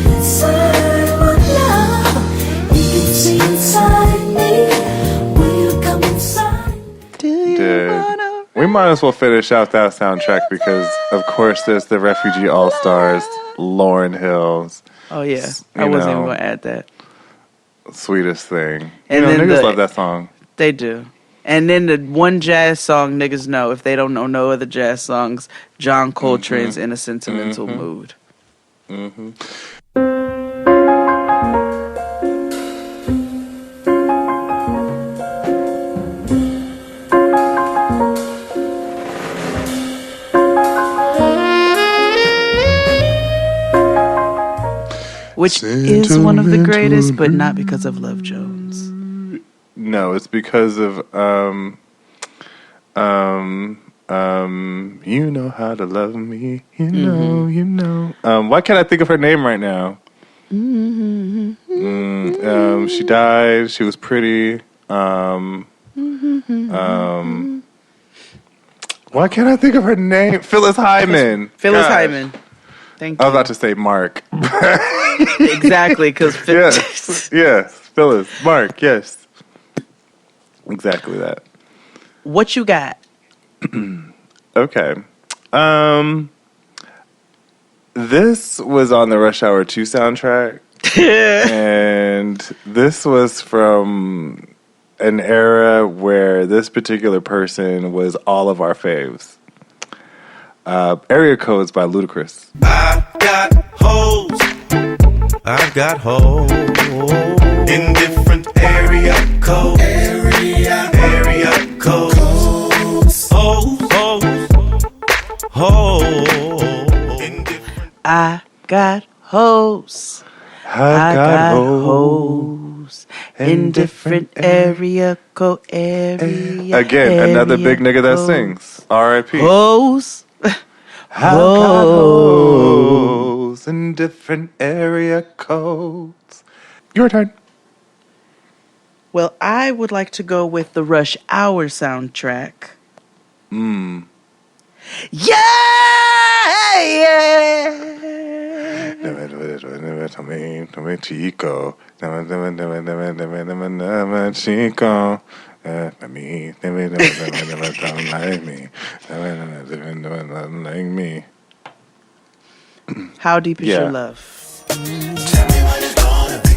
Speaker 15: inside my love? You can see inside me, will you come inside?
Speaker 4: Do you wanna?
Speaker 5: We might as well finish out that soundtrack because, of course, there's the Refugee All-Stars, Lauryn Hill's.
Speaker 4: Oh, yeah. I wasn't even going to add that.
Speaker 5: Sweetest thing.
Speaker 4: And
Speaker 5: then niggas
Speaker 4: the,
Speaker 5: love that song.
Speaker 4: They do. And then the one jazz song niggas know, if they don't know no other jazz songs, John Coltrane's In a Sentimental Mood.
Speaker 5: Mm-hmm.
Speaker 4: Which is one of the greatest, but not because of Love Jones.
Speaker 5: No, it's because of you know how to love me, you know. Why can't I think of her name right now? She died. She was pretty. Why can't I think of her name? Phyllis Hyman.
Speaker 4: Phyllis Hyman. Thank you.
Speaker 5: I was about to say Mark.
Speaker 4: Exactly, because
Speaker 5: yes, Phyllis, Mark, yes, exactly that.
Speaker 4: What you got?
Speaker 5: Okay, this was on the Rush Hour 2 soundtrack, and this was from an era where this particular person was all of our faves. Area Codes by Ludacris.
Speaker 16: I've got hoes in different area codes. Area codes.
Speaker 4: I got hoes. I got hoes in different area code.
Speaker 5: Again, another big nigga that sings. R.I.P.
Speaker 4: Hoes.
Speaker 5: I've got hoes in different area codes. Your turn.
Speaker 4: Well, I would like to go with the Rush Hour soundtrack. Yeah!
Speaker 5: Dame chico. Chico. Like me.
Speaker 4: How deep is your love?
Speaker 15: Tell me what it's gonna be.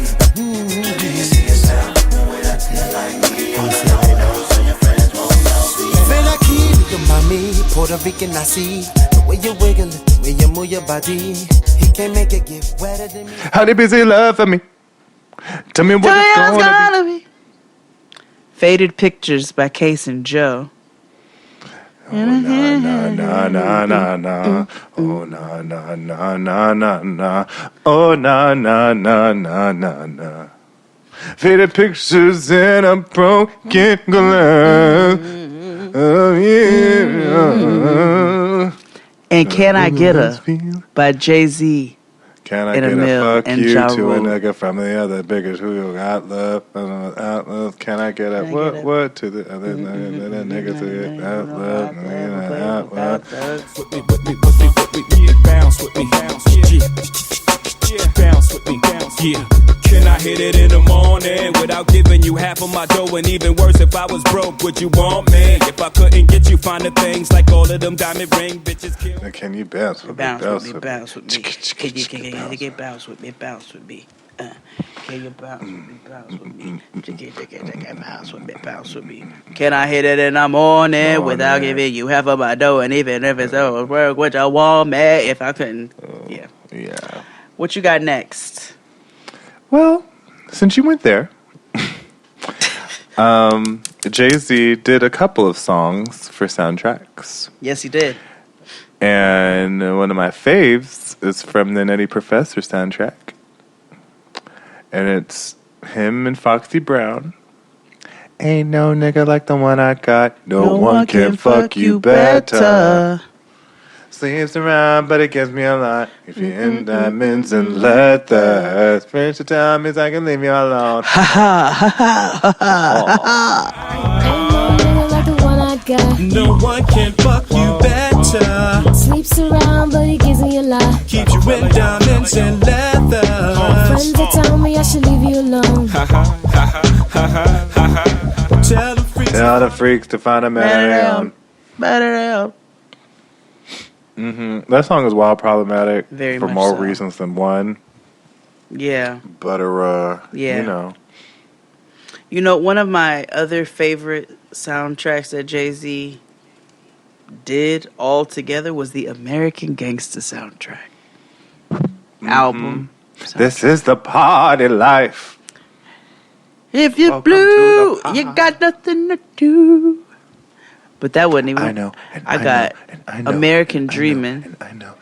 Speaker 17: Puerto Rican, I see the way you wiggle it, the way you move your body. He can't make it get wetter than me.
Speaker 5: How deep is your love for me? Tell me what it's gonna be.
Speaker 4: Faded Pictures by Case and Joe.
Speaker 5: Oh, na, na, na, na, na, na. Oh, na, na, na, na, na, na. Oh, na, na, na, na, na, na. Faded pictures in a broken glass. Oh, yeah.
Speaker 4: And Can I Get a by Jay-Z.
Speaker 5: Can I
Speaker 4: In a
Speaker 5: get a
Speaker 4: Mill
Speaker 5: fuck
Speaker 4: and
Speaker 5: you
Speaker 4: Ja
Speaker 5: to a
Speaker 4: Rule.
Speaker 5: nigga from the other biggest who you got love? Can I get a what to the other nigga to get out love?
Speaker 14: With me, bounce with me, bounce with me, yeah. Can I hit it in the morning without giving you half of my dough? And even worse, if I was broke, would you want me? If I couldn't get you finding things like all of them diamond ring bitches kill.
Speaker 5: Can you bounce with me?
Speaker 4: Bounce with me. Can you get bounce with me? Bounce with me. Can you bounce with me? Bounce with me. Bounce with me. Bounce with me. Can I hit it in the morning without giving you half of my dough? And even if it's over work, would you want me? If I couldn't, yeah.
Speaker 5: Yeah.
Speaker 4: What you got next?
Speaker 5: Well, since you went there, Jay-Z did a couple of songs for soundtracks.
Speaker 4: Yes, he did.
Speaker 5: And one of my faves is from the Nutty Professor soundtrack. And it's him and Foxy Brown. Ain't no nigga like the one I got. No one can fuck you better. Sleeves around, but it gives me a lot. If you're in diamonds and leather, French to tell me I can leave you alone.
Speaker 4: Ha ha ha ha ha
Speaker 15: ha.
Speaker 14: No one can fuck you better.
Speaker 15: Sleeps around, but he gives me a lot.
Speaker 14: Keeps you in diamonds and leather.
Speaker 15: Friends that tell me I should leave you alone.
Speaker 5: Tell the freaks to find a man.
Speaker 4: Better.
Speaker 5: That song is wild problematic
Speaker 4: Very
Speaker 5: for
Speaker 4: much
Speaker 5: more
Speaker 4: so.
Speaker 5: reasons than one.
Speaker 4: Yeah.
Speaker 5: But
Speaker 4: Yeah. You know, one of my other favorite soundtracks that Jay-Z did all together was the American Gangster soundtrack. Album.
Speaker 5: This is the party life.
Speaker 4: If you're blue, you got nothing to do. But that wasn't even.
Speaker 5: I know.
Speaker 4: I got American Dreamin'.
Speaker 5: I know.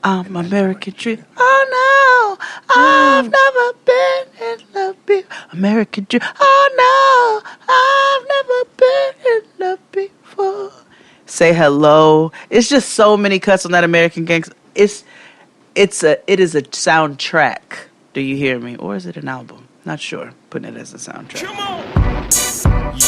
Speaker 4: I'm American Dream. Oh no, I've never been in love before. American Dream. Oh no, I've never been in love before. Say hello. It's just so many cuts on that American Gangster. It is a soundtrack. Do you hear me? Or is it an album? Not sure. Putting it as a soundtrack.
Speaker 14: Come on.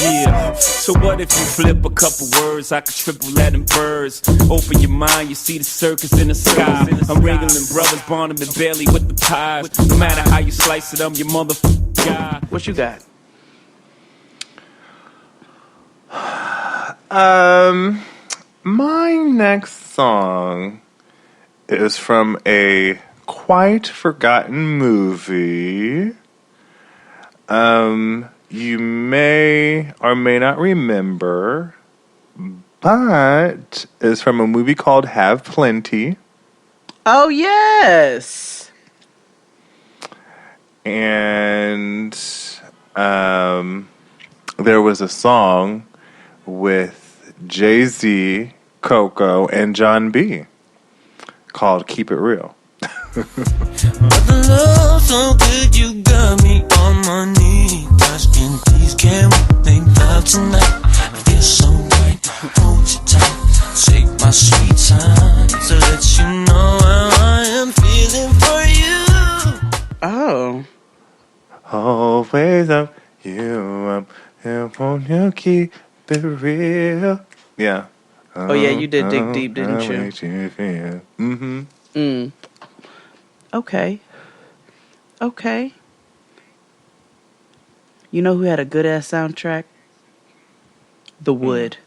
Speaker 14: Yeah, so what if you flip a couple words? I could triple that in birds. Open your mind, you see the circus in the sky. I'm wrangling brothers, Barnum and Bailey with the pies. No matter how you slice it, I'm your motherfucking guy.
Speaker 4: What you got?
Speaker 5: My next song is from a quite forgotten movie. You may or may not remember, but it's from a movie called Have Plenty.
Speaker 4: Oh, yes.
Speaker 5: And there was a song with Jay-Z, Coco, and John B. called Keep It Real.
Speaker 18: But the love so good, you got me on my knees. Asking, please, can we make love tonight? I feel so right, hold you tight. Take my sweet time to let you know how I am feeling for you.
Speaker 4: Oh.
Speaker 5: Always up, you won't you keep it real? Yeah.
Speaker 4: Oh, yeah, you did dig deep, didn't you?
Speaker 5: Mm-hmm.
Speaker 4: Okay. You know who had a good ass soundtrack? The Wood.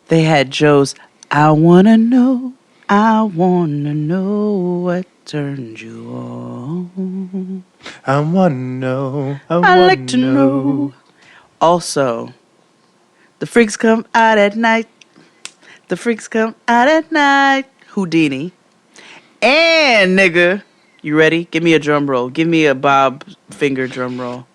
Speaker 4: They had Joe's I wanna know what turned you on.
Speaker 5: I wanna know.
Speaker 4: I like to know Also, the freaks come out at night. The freaks come out at night. Houdini. And, nigga, you ready? Give me a drum roll. Give me a Bob finger drum roll.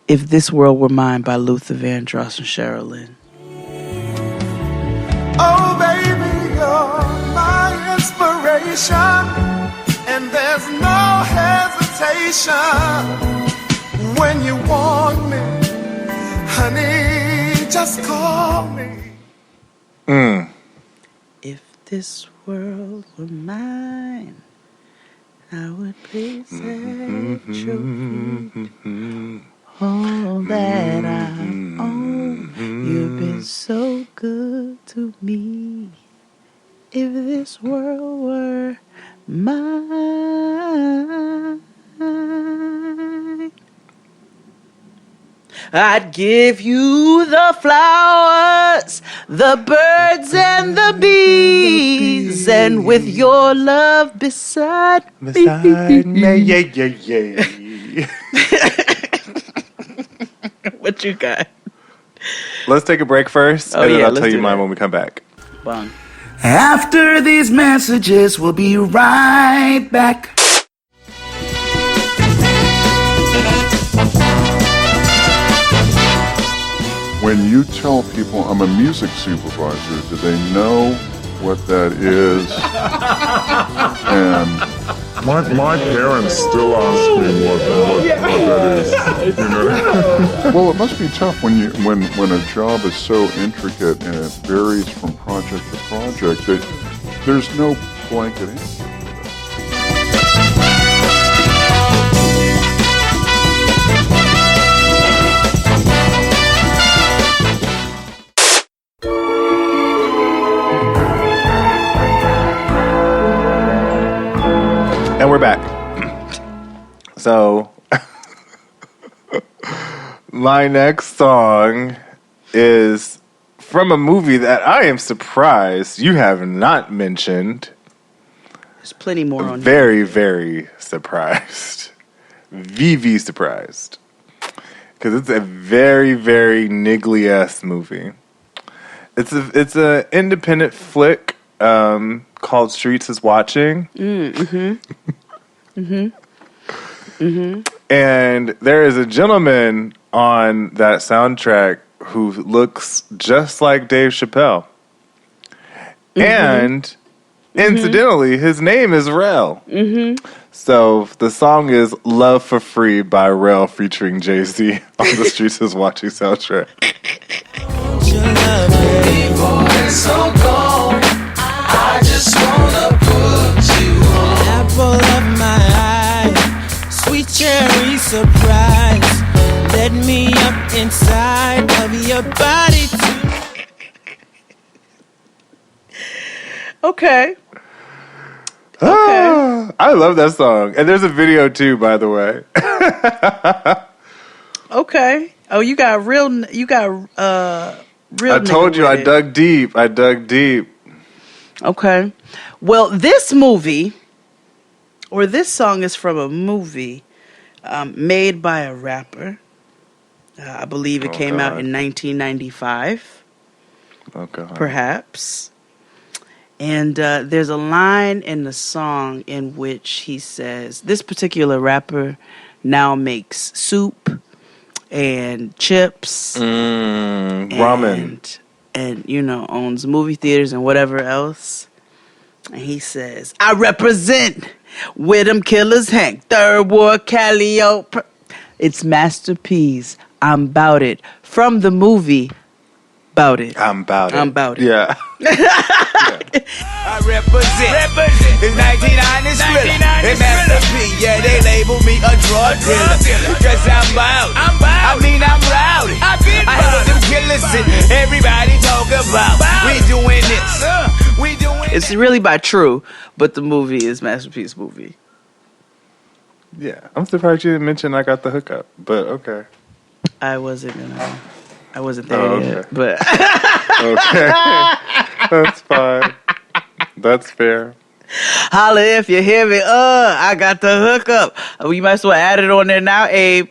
Speaker 4: If This World Were Mine by Luther Vandross and Cheryl Lynn.
Speaker 13: Oh, baby, you're my inspiration, and there's no hesitation when you want me, honey, just call me.
Speaker 4: If this world were mine, I would place at your feet all that I own. You've been so good to me. If this world were mine, I'd give you the flowers, the birds and the bees, and with your love beside me.
Speaker 5: Yeah.
Speaker 4: What you got?
Speaker 5: Let's take a break first, and then I'll tell you mine when we come back.
Speaker 4: Bang.
Speaker 6: After these messages, we'll be right back.
Speaker 7: When you tell people I'm a music supervisor, do they know what that is? And
Speaker 19: my parents still ask me what that is. You know?
Speaker 7: well, it must be tough when a job is so intricate and it varies from project to project that there's no blanket answer.
Speaker 5: And we're back. So, my next song is from a movie that I am surprised you have not mentioned.
Speaker 4: There's plenty more on
Speaker 5: Very, very surprised. VV surprised. Because it's a very, very niggly-ass movie. It's a independent flick called Streets is Watching. And there is a gentleman on that soundtrack who looks just like Dave Chappelle. And incidentally, his name is Rel. So the song is Love for Free by Rel featuring Jay-Z on the Streets is Watching soundtrack.
Speaker 11: So cold, I just wanna put you on. Apple of my eye, sweet cherry surprise. Let me up inside of your body too.
Speaker 4: Okay.
Speaker 5: I love that song. And there's a video too, by the way.
Speaker 4: Okay. Oh, you got real.
Speaker 5: I told you I dug deep.
Speaker 4: Okay. Well, this movie, or this song is from a movie made by a rapper. I believe it came out in 1995.
Speaker 5: Okay.
Speaker 4: Perhaps. And there's a line in the song in which he says, this particular rapper now makes soup and chips,
Speaker 5: ramen,
Speaker 4: and owns movie theaters and whatever else. And he says, "I represent where them killers hang. Third Ward, Calliope. It's Master P's. I'm 'bout it." From the movie, "Bout It."
Speaker 5: I'm 'bout it.
Speaker 4: Yeah.
Speaker 11: I represent. It's 99 is thriller. It's Master P. Yeah, they label me a drug dealer. Cause I'm bout. I mean, I'm rowdy. I heard them killers and everybody talk about. We doing this.
Speaker 4: It's really by True, but the movie is Master P's movie.
Speaker 5: Yeah, I'm surprised you didn't mention I Got the Hookup, but okay.
Speaker 4: I wasn't there yet, but
Speaker 5: okay, that's fine. That's fair.
Speaker 4: Holla if you hear me. I got the hookup. We might as well add it on there now, Abe.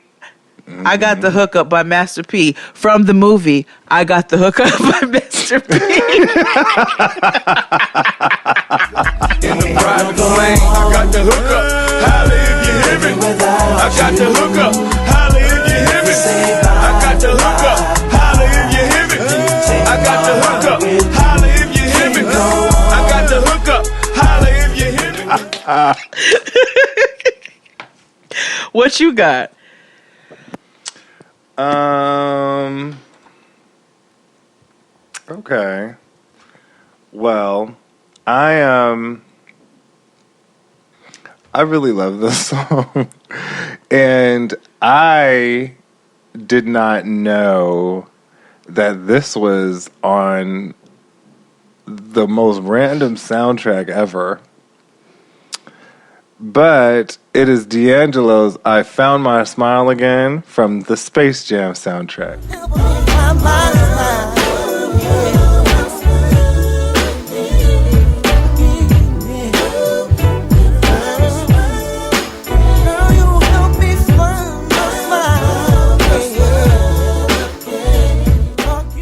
Speaker 4: I Got the Hookup by Master P from the movie I Got the Hookup by Master P.
Speaker 14: In the private plane, I got the hookup. Holla if you hear me. I got the hookup. Holla if you hear me. I got the hookup. Holla if you hear me. I got the hookup. Holla if you hear me. I got the hookup. Holla if you hear me.
Speaker 4: What you got?
Speaker 5: Okay. Well, I really love this song. And I did not know that this was on the most random soundtrack ever. But it is D'Angelo's I Found My Smile Again from the Space Jam soundtrack.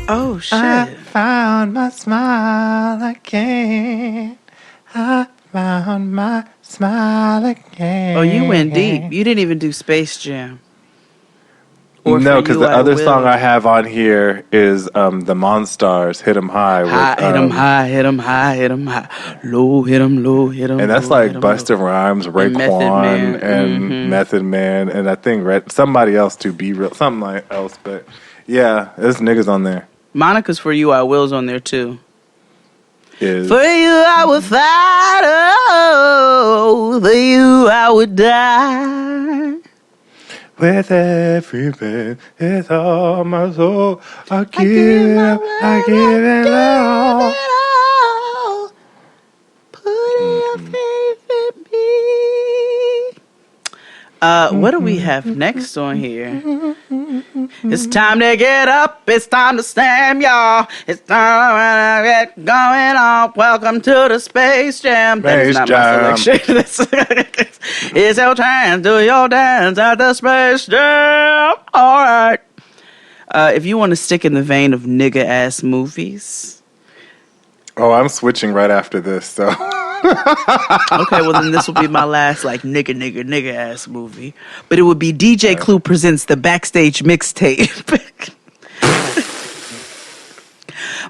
Speaker 4: Oh, shit.
Speaker 5: I found my smile again. I found my smile again.
Speaker 4: Oh, you went deep. You didn't even do Space Jam.
Speaker 5: No, because the other song I have on here is the Monstars, Hit 'em High.
Speaker 4: Hit 'em high, hit 'em high, hit 'em high. Low, hit 'em low, hit 'em.
Speaker 5: And that's
Speaker 4: low,
Speaker 5: like Busta Rhymes, Raekwon, and Method Man, and I think somebody else too, Be Real, something else. But yeah, there's niggas on there.
Speaker 4: Monica's For You I Will's on there too.
Speaker 5: Is
Speaker 4: For you I would fight, oh, for you I would die.
Speaker 5: With every breath, it's all my soul. I give it up, I give it all.
Speaker 4: Put your faith in me. What do we have next on here? It's time to get up. It's time to stand, y'all. It's time to get going on. Welcome to the Space Jam. That is not my selection. It's your chance. Do your dance at the Space Jam. All right. If you want to stick in the vein of nigga-ass movies.
Speaker 5: Oh, I'm switching right after this, so.
Speaker 4: Okay, well then this will be my last like nigga ass movie. But it would be DJ Clue presents the Backstage Mixtape.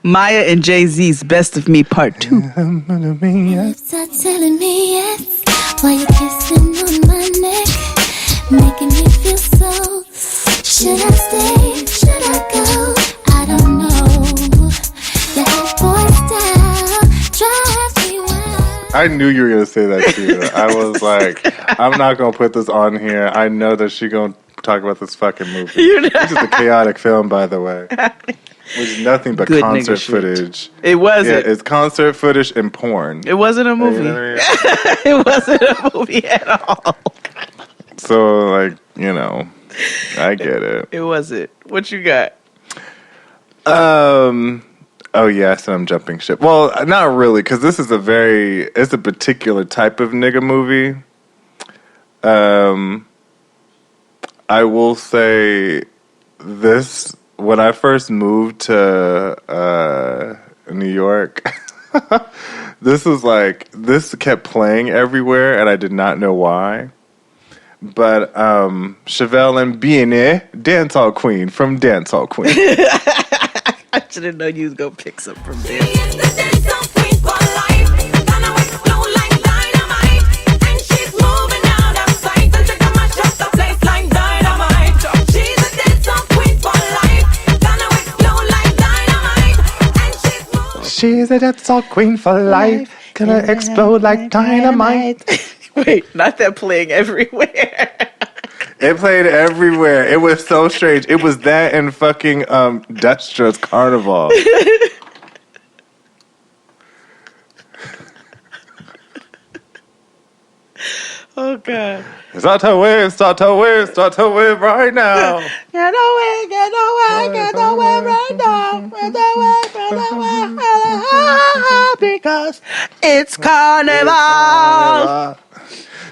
Speaker 4: Maya and Jay-Z's Best of Me Part 2.
Speaker 15: Start telling me yes while you're kissing on my neck, making me feel so. Should I stay? Should I go? I don't know. Your head boy style drives me wild.
Speaker 5: I knew you were going to say that too. I was like, I'm not going to put this on here. I know that she's going to talk about this fucking movie. This is a chaotic film, by the way. Which is nothing but
Speaker 4: Good
Speaker 5: concert
Speaker 4: nigga shit.
Speaker 5: footage.
Speaker 4: It wasn't.
Speaker 5: Yeah, it's concert footage and porn.
Speaker 4: It wasn't a movie. It wasn't a movie at all.
Speaker 5: So, like, you know, I get it.
Speaker 4: It wasn't. What you got?
Speaker 5: Oh, yes, and I'm jumping ship. Well, not really, because this is it's a particular type of nigga movie. I will say this, when I first moved to New York, this kept playing everywhere, and I did not know why. But Chevelle and Biene, Dancehall Queen from Dancehall Queen.
Speaker 4: I should have known you was going to pick some from there.
Speaker 5: She's a dancehall queen for life, gonna explode like dynamite.
Speaker 4: Wait, not that playing everywhere.
Speaker 5: It played everywhere. It was so strange. It was that and fucking Destra's Carnival.
Speaker 4: Oh, God.
Speaker 5: Start to wave, start to wave, start to wave right now.
Speaker 4: Get away, get away, get away right now. Get away, get away, because it's Carnival.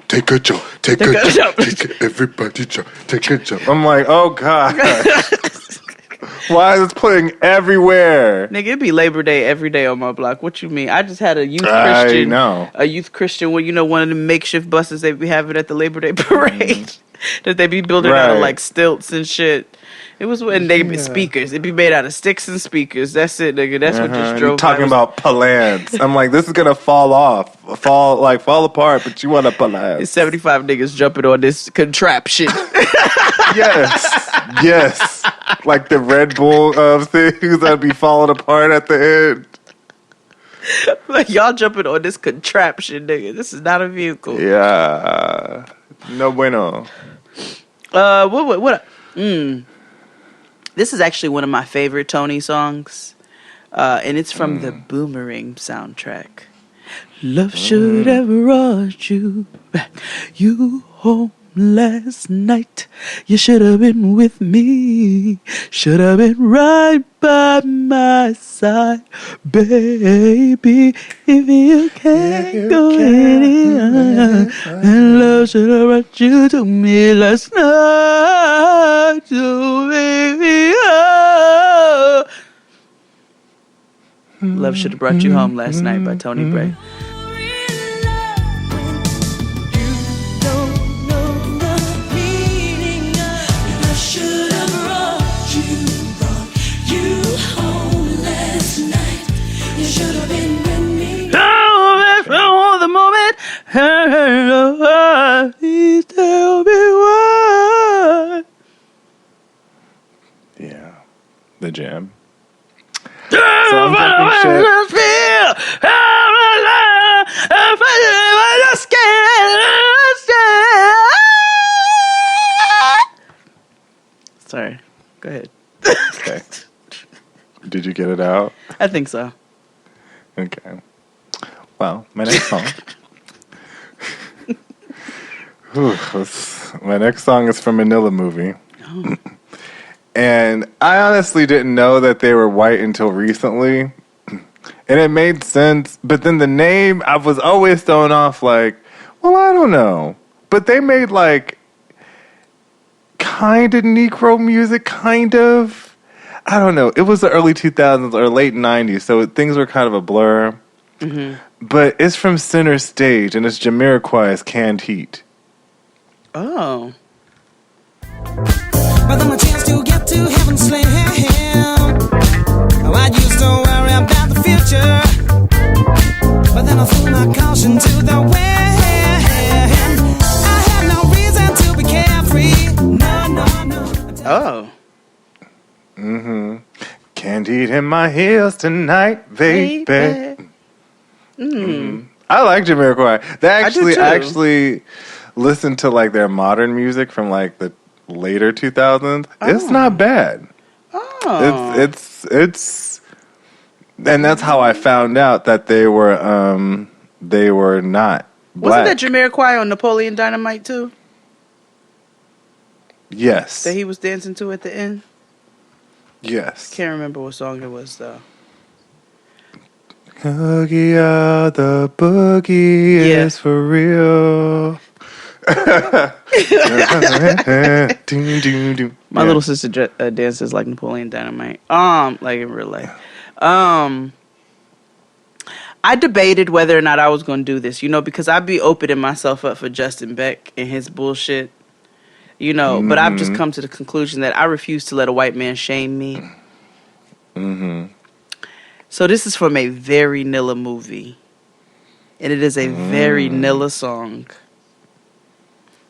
Speaker 5: Take a joke, Take a jump. Everybody jump. Take a jump. I'm like, oh God. Why is this playing everywhere?
Speaker 4: Nigga, it be Labor Day every day on my block. What you mean? I just had a youth Christian.
Speaker 5: I know.
Speaker 4: A youth Christian, one of the makeshift buses they be having at the Labor Day parade that they be building out of like stilts and shit. It was when they be speakers. It'd be made out of sticks and speakers. That's it, nigga. That's what just drove.
Speaker 5: You're talking about palance. I'm like, this is gonna fall apart. But you want a palance?
Speaker 4: It's 75 niggas jumping on this contraption.
Speaker 5: Yes. Like the Red Bull things that'd be falling apart at the end.
Speaker 4: Like y'all jumping on this contraption, nigga. This is not a vehicle.
Speaker 5: Yeah. No bueno.
Speaker 4: This is actually one of my favorite Tony songs, and it's from the Boomerang soundtrack. Love should have brought you back. You home last night. You should have been with me. Should have been right by my side, baby. If you can't go anywhere, and love should have brought you to me last night, so baby. Oh. Love should have brought you home last night by Tony Bray.
Speaker 5: Yeah, the jam. So I'm talking shit.
Speaker 4: Sorry, go ahead.
Speaker 5: Okay. Did you get it out?
Speaker 4: I think so.
Speaker 5: Okay. Well, my next song. My next song is from Manila Movie. Oh. And I honestly didn't know that they were white until recently. And it made sense. But then the name, I was always thrown off like, well, I don't know. But they made like kind of Negro music, kind of. I don't know. It was the early 2000s or late 90s. So things were kind of a blur. Mm-hmm. But it's from Center Stage. And it's Jamiroquai's Canned Heat.
Speaker 4: Oh.
Speaker 11: But then a chance to get to heaven slam. I used to worry about the future, but then I threw my caution to the wind. I had no reason to be carefree. No.
Speaker 4: Oh.
Speaker 5: Mm-hmm. Can't eat in my heels tonight, baby. Mm-hmm. I like Jamiroquai. They actually listen to like their modern music from like the later 2000s. Oh. It's not bad.
Speaker 4: Oh.
Speaker 5: It's and that's how I found out that they were not black.
Speaker 4: Wasn't that Jamiroquai on Napoleon Dynamite too?
Speaker 5: Yes.
Speaker 4: That he was dancing to at the end?
Speaker 5: Yes.
Speaker 4: Can't remember what song it was though.
Speaker 5: Boogie, the boogie is for real.
Speaker 4: My little sister dances like Napoleon Dynamite. Like in real life. I debated whether or not I was going to do this, because I'd be opening myself up for Justin Beck and his bullshit, Mm-hmm. But I've just come to the conclusion that I refuse to let a white man shame me. Mm-hmm. So this is from a very Nilla movie, and it is a very Nilla song.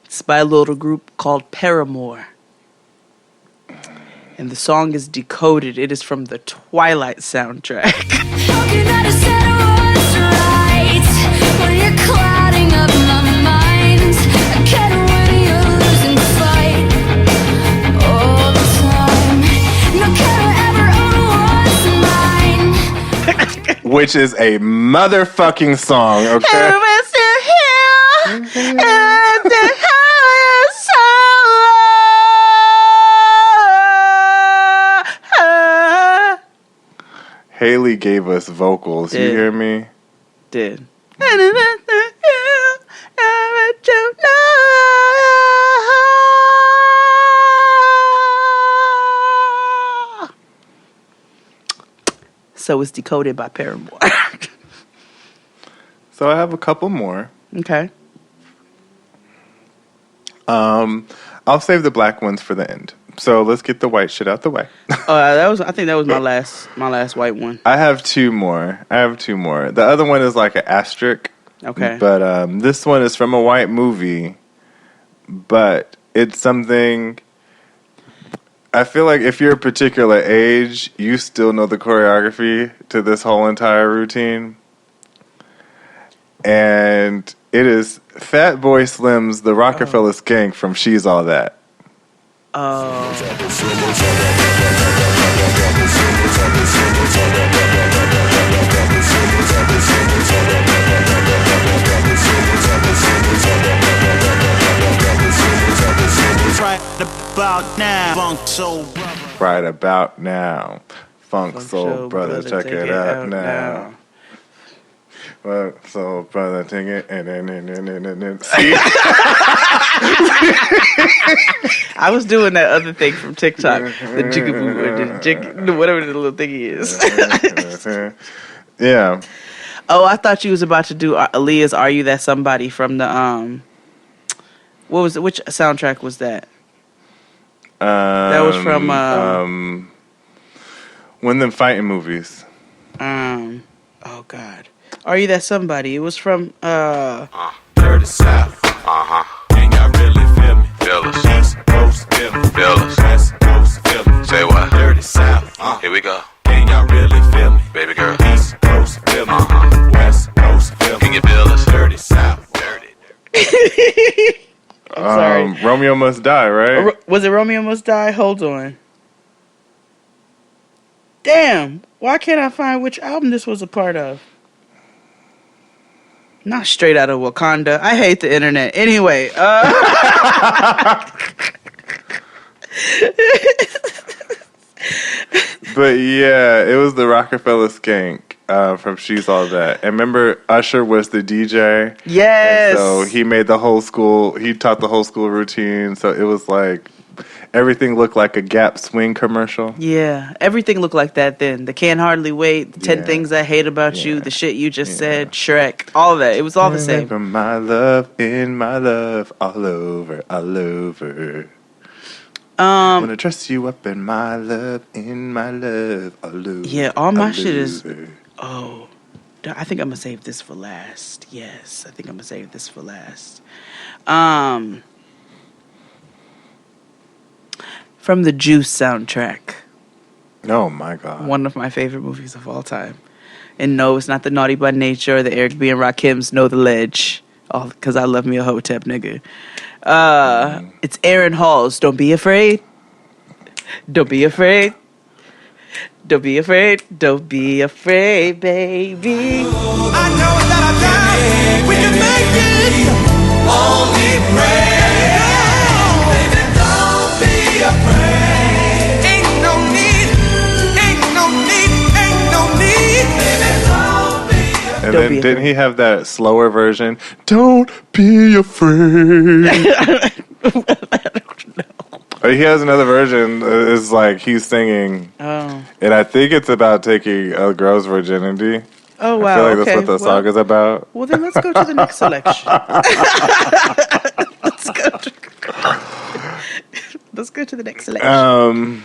Speaker 4: It's by a little group called Paramore. And the song is Decoded. It is from the Twilight soundtrack.
Speaker 5: Which is a motherfucking song, okay? Haley gave us vocals. You hear me?
Speaker 4: Did. So it's decoded by Paramore.
Speaker 5: So I have a couple more.
Speaker 4: Okay.
Speaker 5: I'll save the black ones for the end. So let's get the white shit out the way.
Speaker 4: I think that was my last white one.
Speaker 5: I have two more. The other one is like an asterisk.
Speaker 4: Okay.
Speaker 5: But this one is from a white movie. But it's something. I feel like if you're a particular age, you still know the choreography to this whole entire routine. And it is Fat Boy Slim's The Rockefeller Skank from She's All That. Right about now, Funk Soul Brother, check it out now. Funk Soul Brother, take it and then. See?
Speaker 4: I was doing that other thing from TikTok, the jigaboo, or whatever the little thingy is.
Speaker 5: Yeah.
Speaker 4: Oh, I thought you was about to do Aaliyah's "Are You That Somebody" from the what was it? Which soundtrack was that? That was from
Speaker 5: one of them fighting movies.
Speaker 4: Oh God, "Are You That Somebody"? It was from
Speaker 8: Dirty South. Can y'all really feel me? Feel us. East Coast feel me. Feel us. West Coast feel me. Say what? Dirty South. Here we go. Can y'all really feel me? Baby girl. East Coast feel me. West Coast feel me. Can you feel us? Dirty South. Dirty.
Speaker 4: I'm sorry.
Speaker 5: Romeo Must Die, right?
Speaker 4: Was it Romeo Must Die? Hold on. Damn. Why can't I find which album this was a part of? Not Straight Out of Wakanda. I hate the internet. Anyway.
Speaker 5: But yeah, it was the Rockefeller Skank from She's All That. And remember, Usher was the DJ.
Speaker 4: Yes.
Speaker 5: And so he made the whole school. He taught the whole school routine. So it was like everything looked like a Gap swing commercial.
Speaker 4: Yeah, everything looked like that then. The Can't Hardly Wait, the 10 Things I Hate About You, the shit you just said, Shrek, all of that. It was all the same.
Speaker 5: From my love, in my love, all over, all over. Wanna dress you up in my love, all over.
Speaker 4: Yeah, all my shit is. Oh, I think I'm gonna save this for last. Yes, I think I'm gonna save this for last. From the Juice soundtrack.
Speaker 5: Oh my God.
Speaker 4: One of my favorite movies of all time. And no, it's not the Naughty by Nature or the Eric B. and Rakim's Know the Ledge. Oh, because I love me a Hotep nigga. It's Aaron Hall's Don't Be Afraid. Don't be afraid. Don't be afraid. Don't be afraid, baby.
Speaker 8: I know that I got we can make it. Only pray. Baby, don't be afraid. Ain't no need. Ain't no need. Ain't no need. Baby, don't be afraid.
Speaker 5: And then didn't he have that slower version? Don't be afraid. He has another version. It's like he's singing.
Speaker 4: Oh.
Speaker 5: And I think it's about taking a girl's virginity.
Speaker 4: Oh, wow.
Speaker 5: I feel like that's what the song is about.
Speaker 4: Well, then let's go to the next selection. Let's go to the next selection.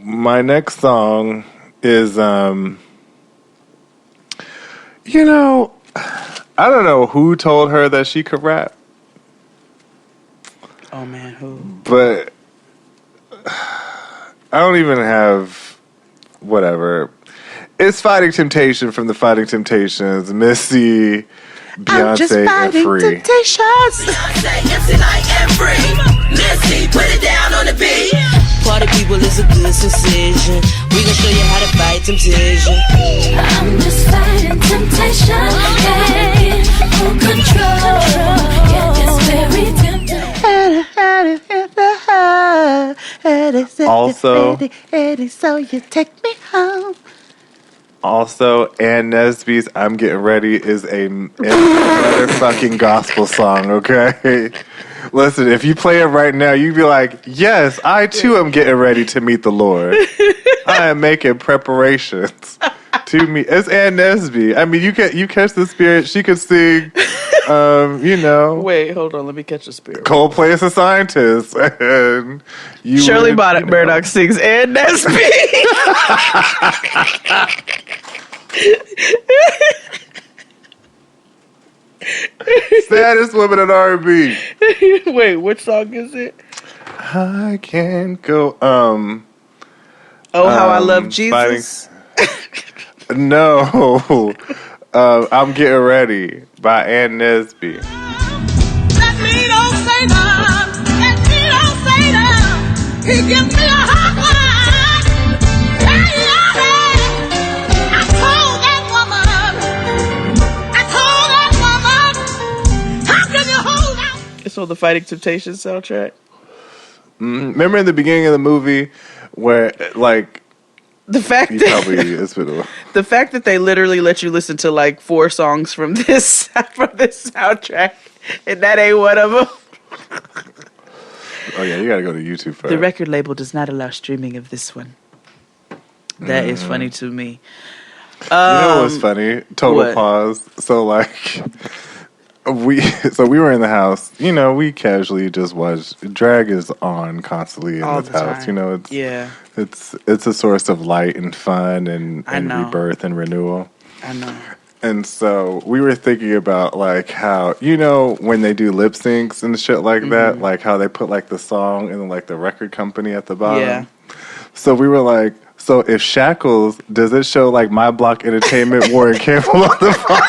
Speaker 5: My next song is, you know, I don't know who told her that she could rap.
Speaker 4: Oh, man, who?
Speaker 5: But I don't even have whatever. It's Fighting Temptation from the Fighting Temptations. Missy, Beyonce, and Free.
Speaker 4: Temptations.
Speaker 11: Beyonce, MC Light, and Free. Missy, put it down on the beat. Party people is a good sensation. We gon' show you how to fight temptation.
Speaker 15: I'm just fighting temptation. Can't get full control. Yeah, it's very tempting.
Speaker 5: Also,
Speaker 4: so you take me home.
Speaker 5: Also, Ann Nesby's "I'm Getting Ready" is a motherfucking gospel song. Okay, listen, if you play it right now, you'd be like, "Yes, I too am getting ready to meet the Lord." I am making preparations to meet. It's Ann Nesby. I mean, you catch the spirit. She could sing.
Speaker 4: Wait, hold on. Let me catch the spirit.
Speaker 5: Coldplay is a scientist, and
Speaker 4: Shirley Murdoch sings Ann Nesby.
Speaker 5: Saddest woman in R&B.
Speaker 4: Wait, which song is it?
Speaker 5: I can't go.
Speaker 4: How I Love Jesus.
Speaker 5: No, I'm Getting Ready by Ann Nesby.
Speaker 15: Let me don't say that. Let me don't say that. He gives me a hot one. Hey, I told that woman. How can you hold out?
Speaker 4: It's on the Fighting Temptations soundtrack.
Speaker 5: Remember in the beginning of the movie where, like,
Speaker 4: the fact that they literally let you listen to like 4 songs from this soundtrack, and that ain't one of them.
Speaker 5: Oh yeah, you gotta go to YouTube first.
Speaker 4: The record label does not allow streaming of this one. That is funny to me.
Speaker 5: You know what was funny? Total pause. So like, we were in the house. You know, we casually just watched. Drag is on constantly in
Speaker 4: all
Speaker 5: this
Speaker 4: the
Speaker 5: house.
Speaker 4: time.
Speaker 5: You know, it's a source of light and fun and rebirth and renewal.
Speaker 4: I know.
Speaker 5: And so we were thinking about like how, you know, when they do lip syncs and shit like that, like how they put like the song and then like the record company at the bottom.
Speaker 4: Yeah.
Speaker 5: So we were like, so if Shackles, does it show like My Block Entertainment, Warren Campbell on the front?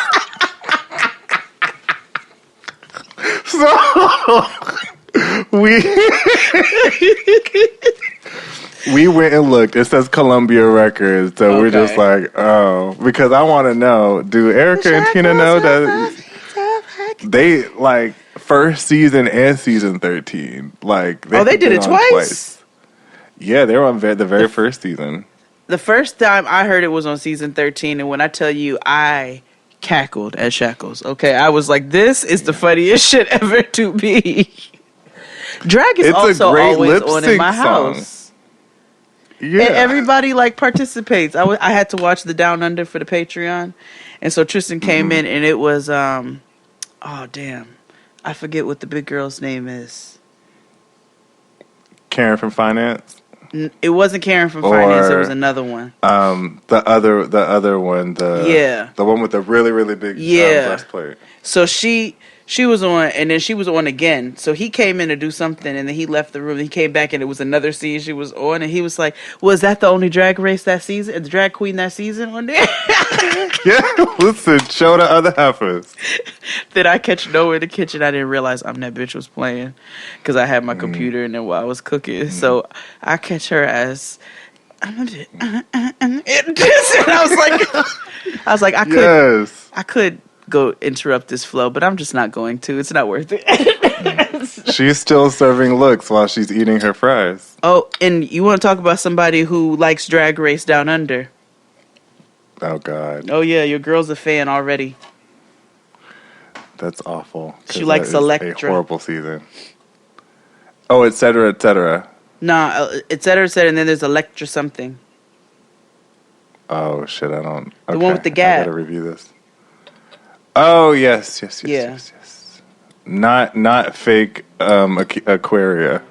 Speaker 5: So we went and looked. It says Columbia Records, so we're just like, oh, because I want to know. Do Erica and Tina know that they like first season and season 13? Like,
Speaker 4: they did it twice.
Speaker 5: Yeah, they were on the very first season.
Speaker 4: The first time I heard it was on season 13, and when I tell you, I cackled at Shackles. Okay, I was like, this is the funniest shit ever to me. Drag is also always on in my house.
Speaker 5: Yeah.
Speaker 4: And everybody like participates. I had to watch the Down Under for the Patreon, and so Tristan came in, and it was oh damn, I forget what the big girl's name is.
Speaker 5: Karen from Finance.
Speaker 4: It wasn't Karen from Finance. It was another one.
Speaker 5: The other one. The one with the really really big breastplate.
Speaker 4: So she was on, and then she was on again. So he came in to do something, and then he left the room. He came back, and it was another scene she was on, and he was like, "Was that the only drag race that season? The drag queen that season on there?"
Speaker 5: Yeah, listen, show the other heifers.
Speaker 4: Then I catch Noah in the kitchen. I didn't realize that bitch was playing because I had my computer in there while I was cooking. So I catch her as I'm a bit, and I was like, I could go interrupt this flow, but I'm just not going to. It's not worth it.
Speaker 5: She's still serving looks while she's eating her fries.
Speaker 4: Oh, and you want to talk about somebody who likes Drag Race Down Under?
Speaker 5: Oh, God.
Speaker 4: Oh, yeah, your girl's a fan already.
Speaker 5: That's awful.
Speaker 4: She likes Electra.
Speaker 5: A horrible season. Oh, et cetera, et cetera.
Speaker 4: Nah, et cetera, and then there's Electra something.
Speaker 5: Oh, shit, I don't...
Speaker 4: The one with the gap.
Speaker 5: I gotta review this. Oh, yes. Not fake Aquaria.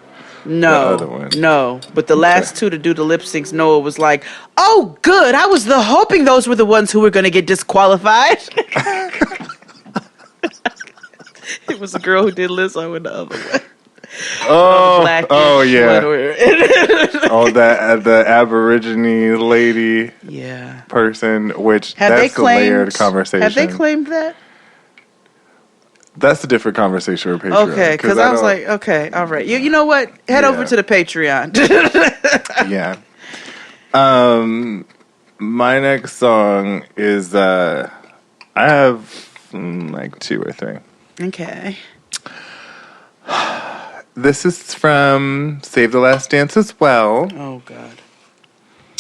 Speaker 4: No,
Speaker 5: other one.
Speaker 4: No. But the last two to do the lip syncs, Noah was like, "Oh, good. I was hoping those were the ones who were going to get disqualified." It was the girl who did Lizzo and the other one.
Speaker 5: Oh yeah. Oh, the Aborigine lady.
Speaker 4: Yeah.
Speaker 5: Person, which that's a layered conversation.
Speaker 4: Have they claimed that?
Speaker 5: That's a different conversation with Patreon.
Speaker 4: Okay, because I was like, okay, all right. You know what? Head over to the Patreon.
Speaker 5: Yeah. My next song is I have like 2 or 3.
Speaker 4: Okay.
Speaker 5: This is from Save the Last Dance as well.
Speaker 4: Oh God!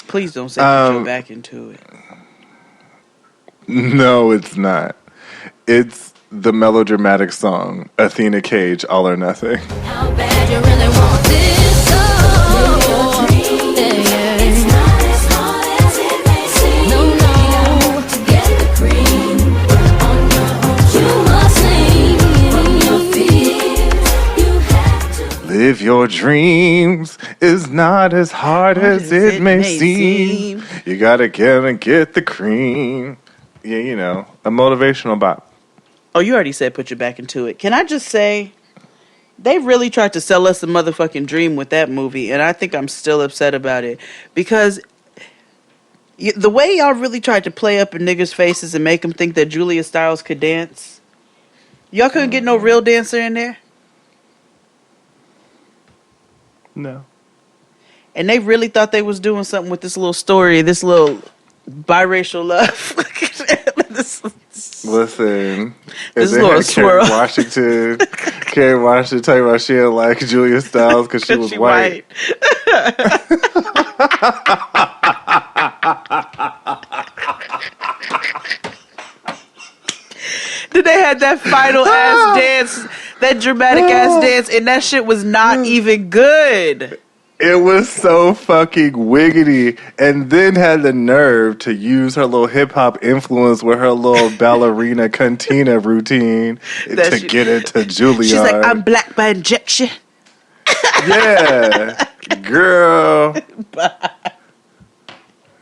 Speaker 4: Please don't say go back into it.
Speaker 5: No, it's not. It's the melodramatic song Athena Cage, All or Nothing.
Speaker 15: How bad you really want this? It's not as
Speaker 5: live your dreams is not as hard as it may seem. You gotta get the cream. Yeah, you know, a motivational bop.
Speaker 4: Oh, you already said put your back into it. Can I just say, they really tried to sell us a motherfucking dream with that movie, and I think I'm still upset about it. Because the way y'all really tried to play up in niggas' faces and make them think that Julia Stiles could dance, y'all couldn't get no real dancer in there?
Speaker 5: No.
Speaker 4: And they really thought they was doing something with this little story, this little biracial love.
Speaker 5: Listen,
Speaker 4: This
Speaker 5: if they
Speaker 4: little
Speaker 5: had
Speaker 4: swirl.
Speaker 5: Carrie Washington talking about she didn't like Julia Stiles because she was white.
Speaker 4: Then they had that final ass dance, that dramatic ass dance, and that shit was not even good.
Speaker 5: It was so fucking wiggity, and then had the nerve to use her little hip hop influence with her little ballerina cantina routine to get into Juilliard.
Speaker 4: She's like, I'm black by injection.
Speaker 5: Yeah, girl.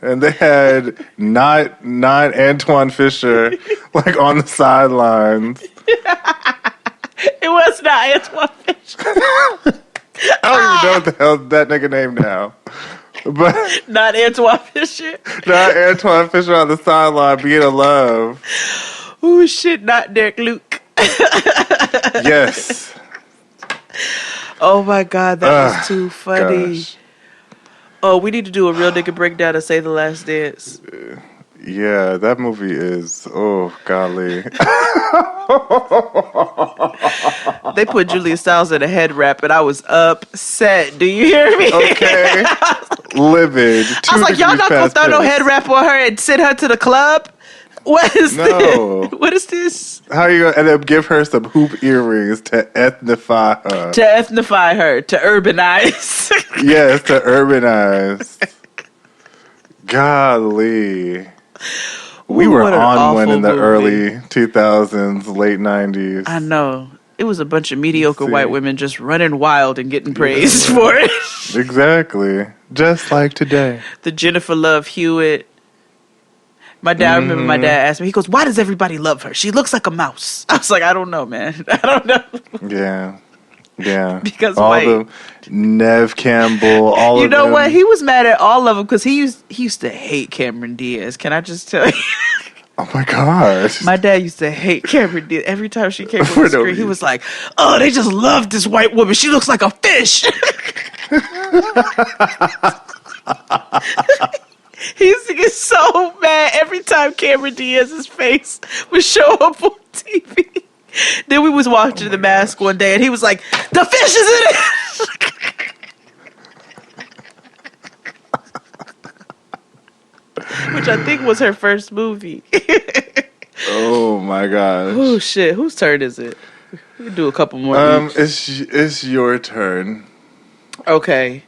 Speaker 5: And they had not Antoine Fisher like on the sidelines.
Speaker 4: It was not Antoine Fisher.
Speaker 5: I don't even know what the hell that nigga name now. But
Speaker 4: not Antoine Fisher.
Speaker 5: Not Antoine Fisher on the sideline being in love.
Speaker 4: Ooh, shit, not Derek Luke.
Speaker 5: Yes.
Speaker 4: Oh my God, that was too funny.
Speaker 5: Gosh.
Speaker 4: Oh, we need to do a real nigga breakdown of Say the Last Dance.
Speaker 5: Yeah, that movie is, oh, golly.
Speaker 4: They put Julia Stiles in a head wrap, and I was upset. Do you hear me?
Speaker 5: Okay. Livid.
Speaker 4: I was like, y'all not gonna throw no head wrap on her and send her to the club? What is this? What is this?
Speaker 5: How are you going to end up give her some hoop earrings to ethnify her?
Speaker 4: To ethnify her, to urbanize.
Speaker 5: Yes, to urbanize. Golly. We were on one in the early 2000s, late 90s.
Speaker 4: I know. It was a bunch of mediocre white women just running wild and getting praised for it.
Speaker 5: Exactly. Just like today.
Speaker 4: The Jennifer Love Hewitt. My dad, I remember my dad asked me, he goes, why does everybody love her? She looks like a mouse. I was like, I don't know, man. I don't know.
Speaker 5: Yeah. Yeah.
Speaker 4: Because
Speaker 5: all
Speaker 4: white.
Speaker 5: the Nev Campbell, all
Speaker 4: You
Speaker 5: of
Speaker 4: know
Speaker 5: them.
Speaker 4: what? He was mad at all of them because he used to hate Cameron Diaz. Can I just tell you?
Speaker 5: Oh my gosh.
Speaker 4: My dad used to hate Cameron Diaz. Every time she came on the screen, he was like, oh, they just love this white woman. She looks like a fish. He used to get so mad every time Cameron Diaz's face would show up on TV. Then we was watching The Mask one day, and he was like, the fish is in it! Which I think was her first movie.
Speaker 5: Oh my gosh.
Speaker 4: Oh shit, whose turn is it? We can do a couple more.
Speaker 5: It's your turn.
Speaker 4: Okay.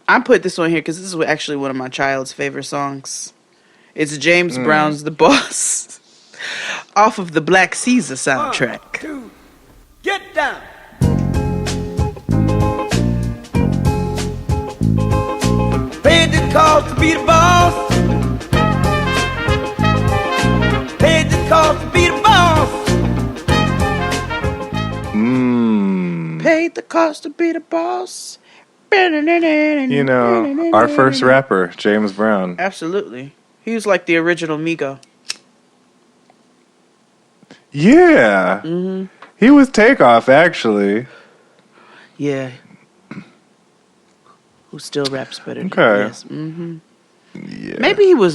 Speaker 4: I put this on here because this is actually one of my child's favorite songs. It's James Brown's The Boss off of the Black Caesar soundtrack.
Speaker 20: 1, 2, get down. Paid the cost to be the boss. Paid the cost to be the boss.
Speaker 4: Paid the cost to be the boss.
Speaker 5: You know, our first rapper, James Brown.
Speaker 4: Absolutely. He was like the original Migo.
Speaker 5: Yeah. Mm-hmm. He was Takeoff, actually.
Speaker 4: Yeah. Who still raps better than
Speaker 5: Okay.
Speaker 4: Yes. Mm-hmm.
Speaker 5: Yeah.
Speaker 4: Maybe he was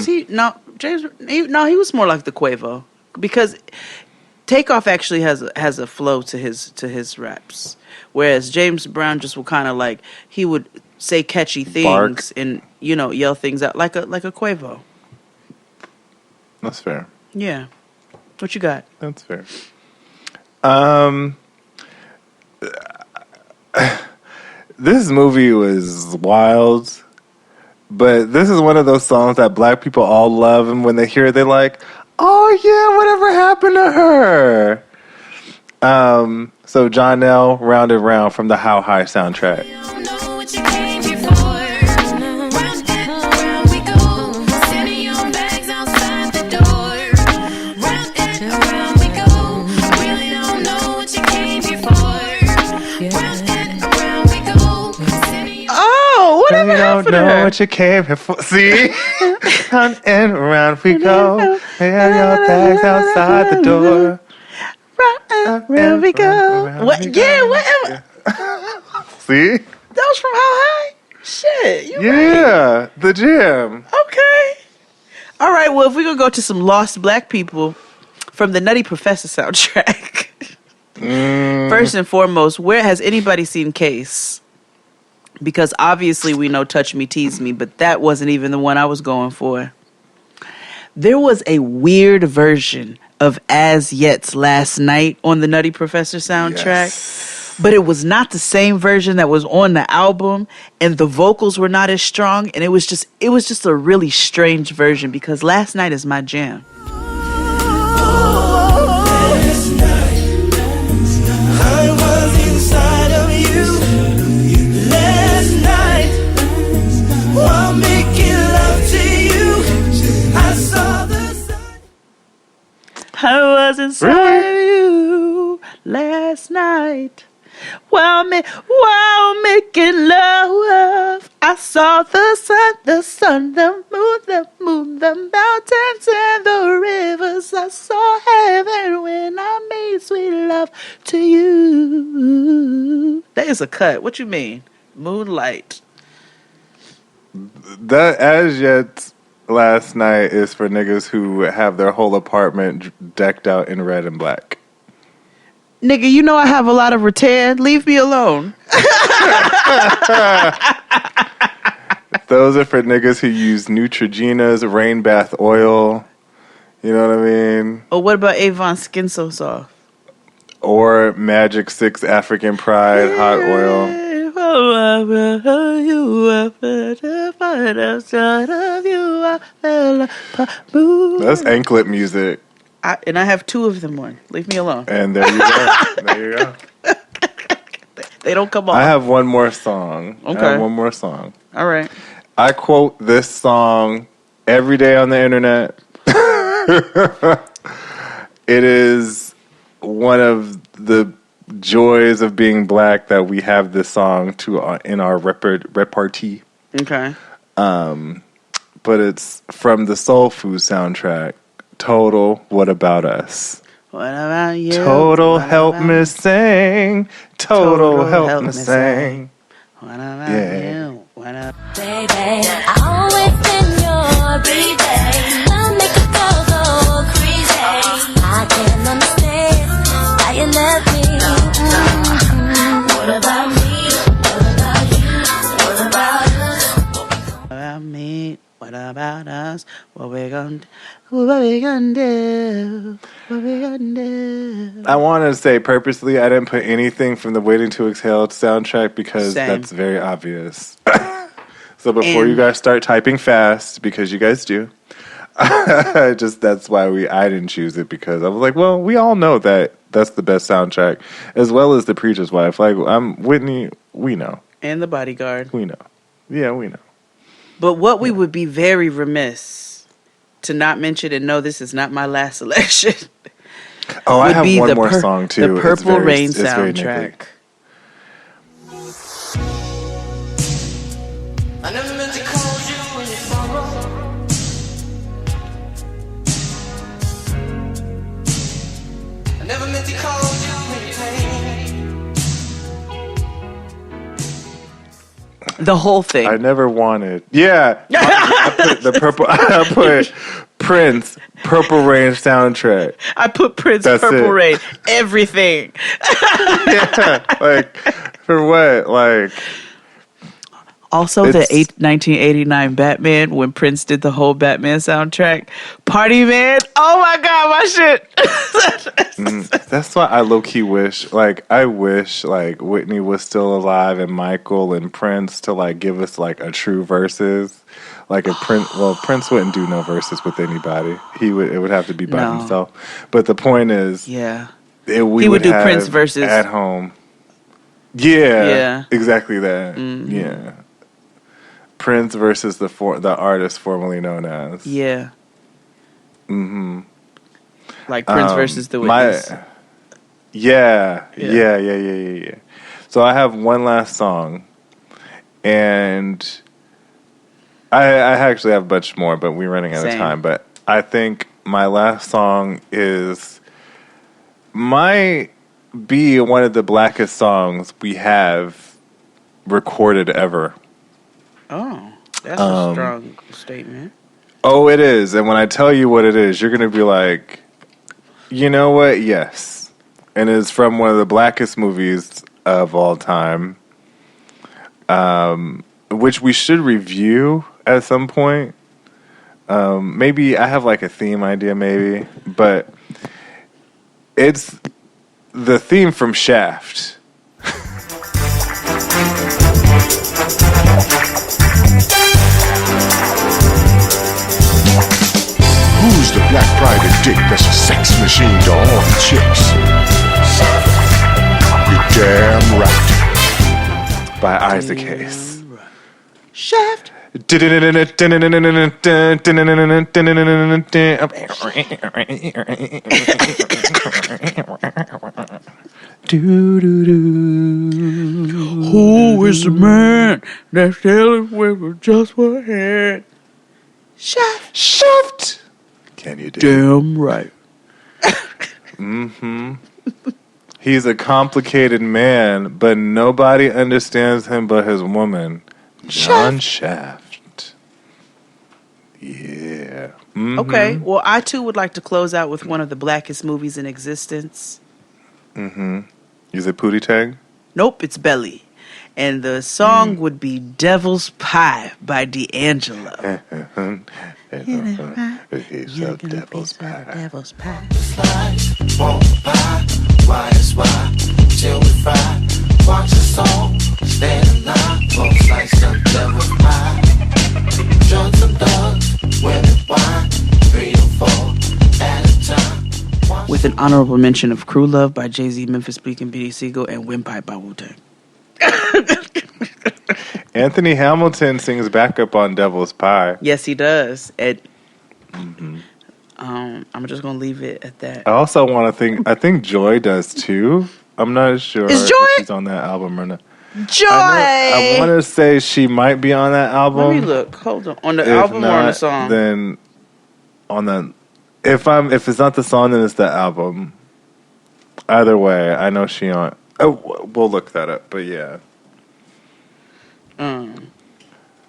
Speaker 4: he? No, James. He was more like the Quavo because Takeoff actually has a flow to his raps, whereas James Brown just will kind of like he would say catchy things
Speaker 5: Bark.
Speaker 4: and yell things out like a Quavo.
Speaker 5: That's fair.
Speaker 4: Yeah. What you got?
Speaker 5: That's fair. This movie was wild, but this is one of those songs that black people all love, and when they hear it, they're like, oh yeah, whatever happened to her? So Jonelle, Round and Round from the How High soundtrack.
Speaker 4: Oh, whatever
Speaker 5: We don't
Speaker 4: happened to
Speaker 5: know
Speaker 4: her?
Speaker 5: what you came here for. See? Round and round we go. Lay your bags outside the door.
Speaker 4: Round we go. What? Yeah, whatever.
Speaker 5: See?
Speaker 4: That was from How High? Shit, you right.
Speaker 5: Yeah, the jam.
Speaker 4: Okay. All right, well, if we're going to go to some lost black people from the Nutty Professor soundtrack. First and foremost, where has anybody seen Case? Because obviously we know Touch Me, Tease Me, but that wasn't even the one I was going for. There was a weird version of As Yet's Last Night on the Nutty Professor soundtrack, but it was not the same version that was on the album, and the vocals were not as strong, and it was just a really strange version because Last Night is my jam.
Speaker 15: I was inside of you last night while making love to you. I saw the sun.
Speaker 4: I was inside of you last night while making love. I saw the sun, the moon, the mountains and the rivers. I saw heaven when I made sweet love to you. That is a cut. What you mean? Moonlight.
Speaker 5: That As Yet Last Night is for niggas who have their whole apartment decked out in red and black.
Speaker 4: Nigga, you know I have a lot of rattan. Leave me alone.
Speaker 5: Those are for niggas who use Neutrogena's rain bath oil. You know what I mean?
Speaker 4: Oh, what about Avon Skin So Soft?
Speaker 5: Or Magic 6 African Pride hot oil. That's anklet music.
Speaker 4: And I have two of them on. Leave me alone.
Speaker 5: And there you go. There you go.
Speaker 4: They don't come on.
Speaker 5: I have one more song.
Speaker 4: Okay. All right.
Speaker 5: I quote this song every day on the internet. It is one of the joys of being black that we have this song in our repartee.
Speaker 4: Okay.
Speaker 5: But it's from the Soul Food soundtrack. Total, What About Us?
Speaker 4: What about you?
Speaker 5: Total, help me sing. Total, help me sing.
Speaker 4: What about you? What about
Speaker 15: Baby, I always been your baby. Love make a girl go crazy. I can't understand why you left me. What about me? What about you? What about us?
Speaker 4: What about me? What about us? What we gonna do? What we gonna do? What we gonna do?
Speaker 5: I want to say purposely I didn't put anything from the Waiting to Exhale soundtrack because that's very obvious. So before you guys start typing fast, because you guys do, that's why I didn't choose it, because I was like, well, we all know that that's the best soundtrack, as well as The Preacher's Wife. Like, I'm Whitney, we know.
Speaker 4: And The Bodyguard.
Speaker 5: We know. Yeah, we know.
Speaker 4: But what we would be very remiss to not mention, and no, this is not my last selection.
Speaker 5: Oh, I have one more song too.
Speaker 4: The Purple Rain soundtrack.
Speaker 15: I never meant to call you when you sorrow. I never meant to call you when you pain.
Speaker 4: The whole thing.
Speaker 5: I never wanted. Yeah. I put Prince, Purple Rain soundtrack.
Speaker 4: I put Prince,
Speaker 5: That's
Speaker 4: Purple
Speaker 5: it.
Speaker 4: Rain. Everything.
Speaker 5: Yeah. Like, for what? Like.
Speaker 4: Also, the 1989 Batman, when Prince did the whole Batman soundtrack. Party Man. Oh my God, my shit.
Speaker 5: That's why I low-key wish, I wish, Whitney was still alive and Michael and Prince to, give us, a true verses. Prince wouldn't do no verses with anybody. It would have to be by himself. But the point is, we
Speaker 4: he would do
Speaker 5: have
Speaker 4: Prince versus
Speaker 5: at home. Yeah,
Speaker 4: Yeah.
Speaker 5: exactly that.
Speaker 4: Mhm.
Speaker 5: Yeah, Prince versus the artist formerly known as.
Speaker 4: Yeah.
Speaker 5: Mm-hmm.
Speaker 4: Like Prince versus the Witness.
Speaker 5: Yeah. So I have one last song, and I actually have a bunch more, but we're running out of
Speaker 4: Same.
Speaker 5: time. But I think my last song might be one of the blackest songs we have recorded ever.
Speaker 4: Oh, that's a strong statement.
Speaker 5: Oh, it is. And when I tell you what it is, you're going to be like, you know what? Yes. And it's from one of the blackest movies of all time, which we should review at some point. Maybe I have like a theme idea, maybe. But it's the theme from Shaft.
Speaker 19: Who's the black private dick that's a sex machine to all the chicks? You're damn right.
Speaker 5: By Isaac Hayes.
Speaker 4: Shaft. Who is the man that's telling women just what had? Shaft.
Speaker 5: Can you do
Speaker 4: Damn right.
Speaker 5: Mm-hmm. He's a complicated man, but nobody understands him but his woman, John Shaft. Yeah. Mm-hmm.
Speaker 4: Okay, well, I too would like to close out with one of the blackest movies in existence.
Speaker 5: Mm-hmm. Is it Pootie Tang?
Speaker 4: Nope, it's Belly. And the song would be Devil's Pie by D'Angelo.
Speaker 5: He's a devil's pie.
Speaker 4: Devil's Pie.
Speaker 17: Won't buy, why is why, till we fry, watch a song, stay alive, won't slice the devil's pie, drugs and thugs, women wine, 3 or 4 at a time.
Speaker 4: With an honorable mention of Crew Love by Jay-Z, Memphis Bleak, and Beanie Siegel, and Windpipe by Wu-Tang.
Speaker 5: Anthony Hamilton sings backup on Devil's Pie.
Speaker 4: Yes, he does. And I'm just gonna leave it at that.
Speaker 5: I also want to I think Joy does too. I'm not sure
Speaker 4: Is Joy?
Speaker 5: if she's on that album or not.
Speaker 4: Joy!
Speaker 5: I want to say she might be on that album.
Speaker 4: Let me look. Hold on. On the
Speaker 5: If
Speaker 4: album
Speaker 5: not,
Speaker 4: or on the song?
Speaker 5: Then on the if it's not the song, then it's the album. Either way, I know she on. Oh, we'll look that up. But yeah.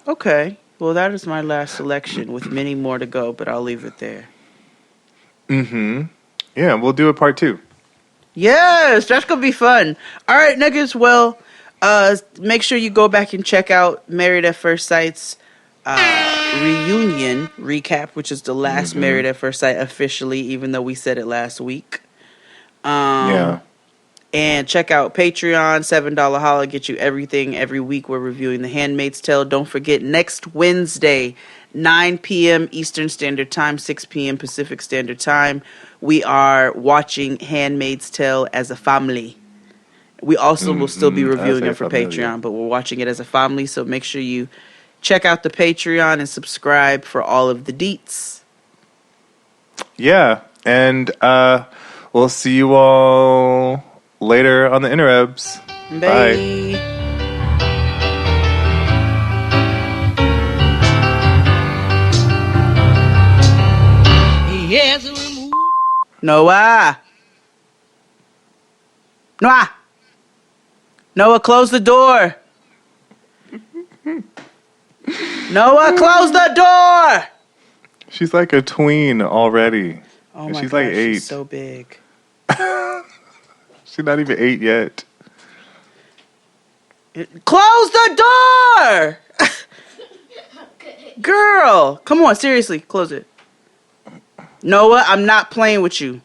Speaker 4: Okay. Well, that is my last selection with many more to go, but I'll leave it there.
Speaker 5: Mm-hmm. Yeah, we'll do a part 2.
Speaker 4: Yes, that's gonna be fun. All right, niggas. Well, make sure you go back and check out Married at First Sight's reunion recap, which is the last Married at First Sight officially, even though we said it last week.
Speaker 5: Yeah.
Speaker 4: And check out Patreon, $7 holla, get you everything. Every week we're reviewing The Handmaid's Tale. Don't forget, next Wednesday, 9 p.m. Eastern Standard Time, 6 p.m. Pacific Standard Time, we are watching Handmaid's Tale as a family. We also will still be reviewing it for Patreon, but we're watching it as a family, so make sure you check out the Patreon and subscribe for all of the deets.
Speaker 5: Yeah, and we'll see you all later on the interwebs. Bye.
Speaker 4: Noah! Noah, close the door! Noah, close the door!
Speaker 5: She's like a tween already.
Speaker 4: Oh my
Speaker 5: she's
Speaker 4: gosh,
Speaker 5: like 8.
Speaker 4: she's so big.
Speaker 5: She's not even 8 yet.
Speaker 4: Close the door! Girl, come on, seriously, close it. Noah, I'm not playing with you.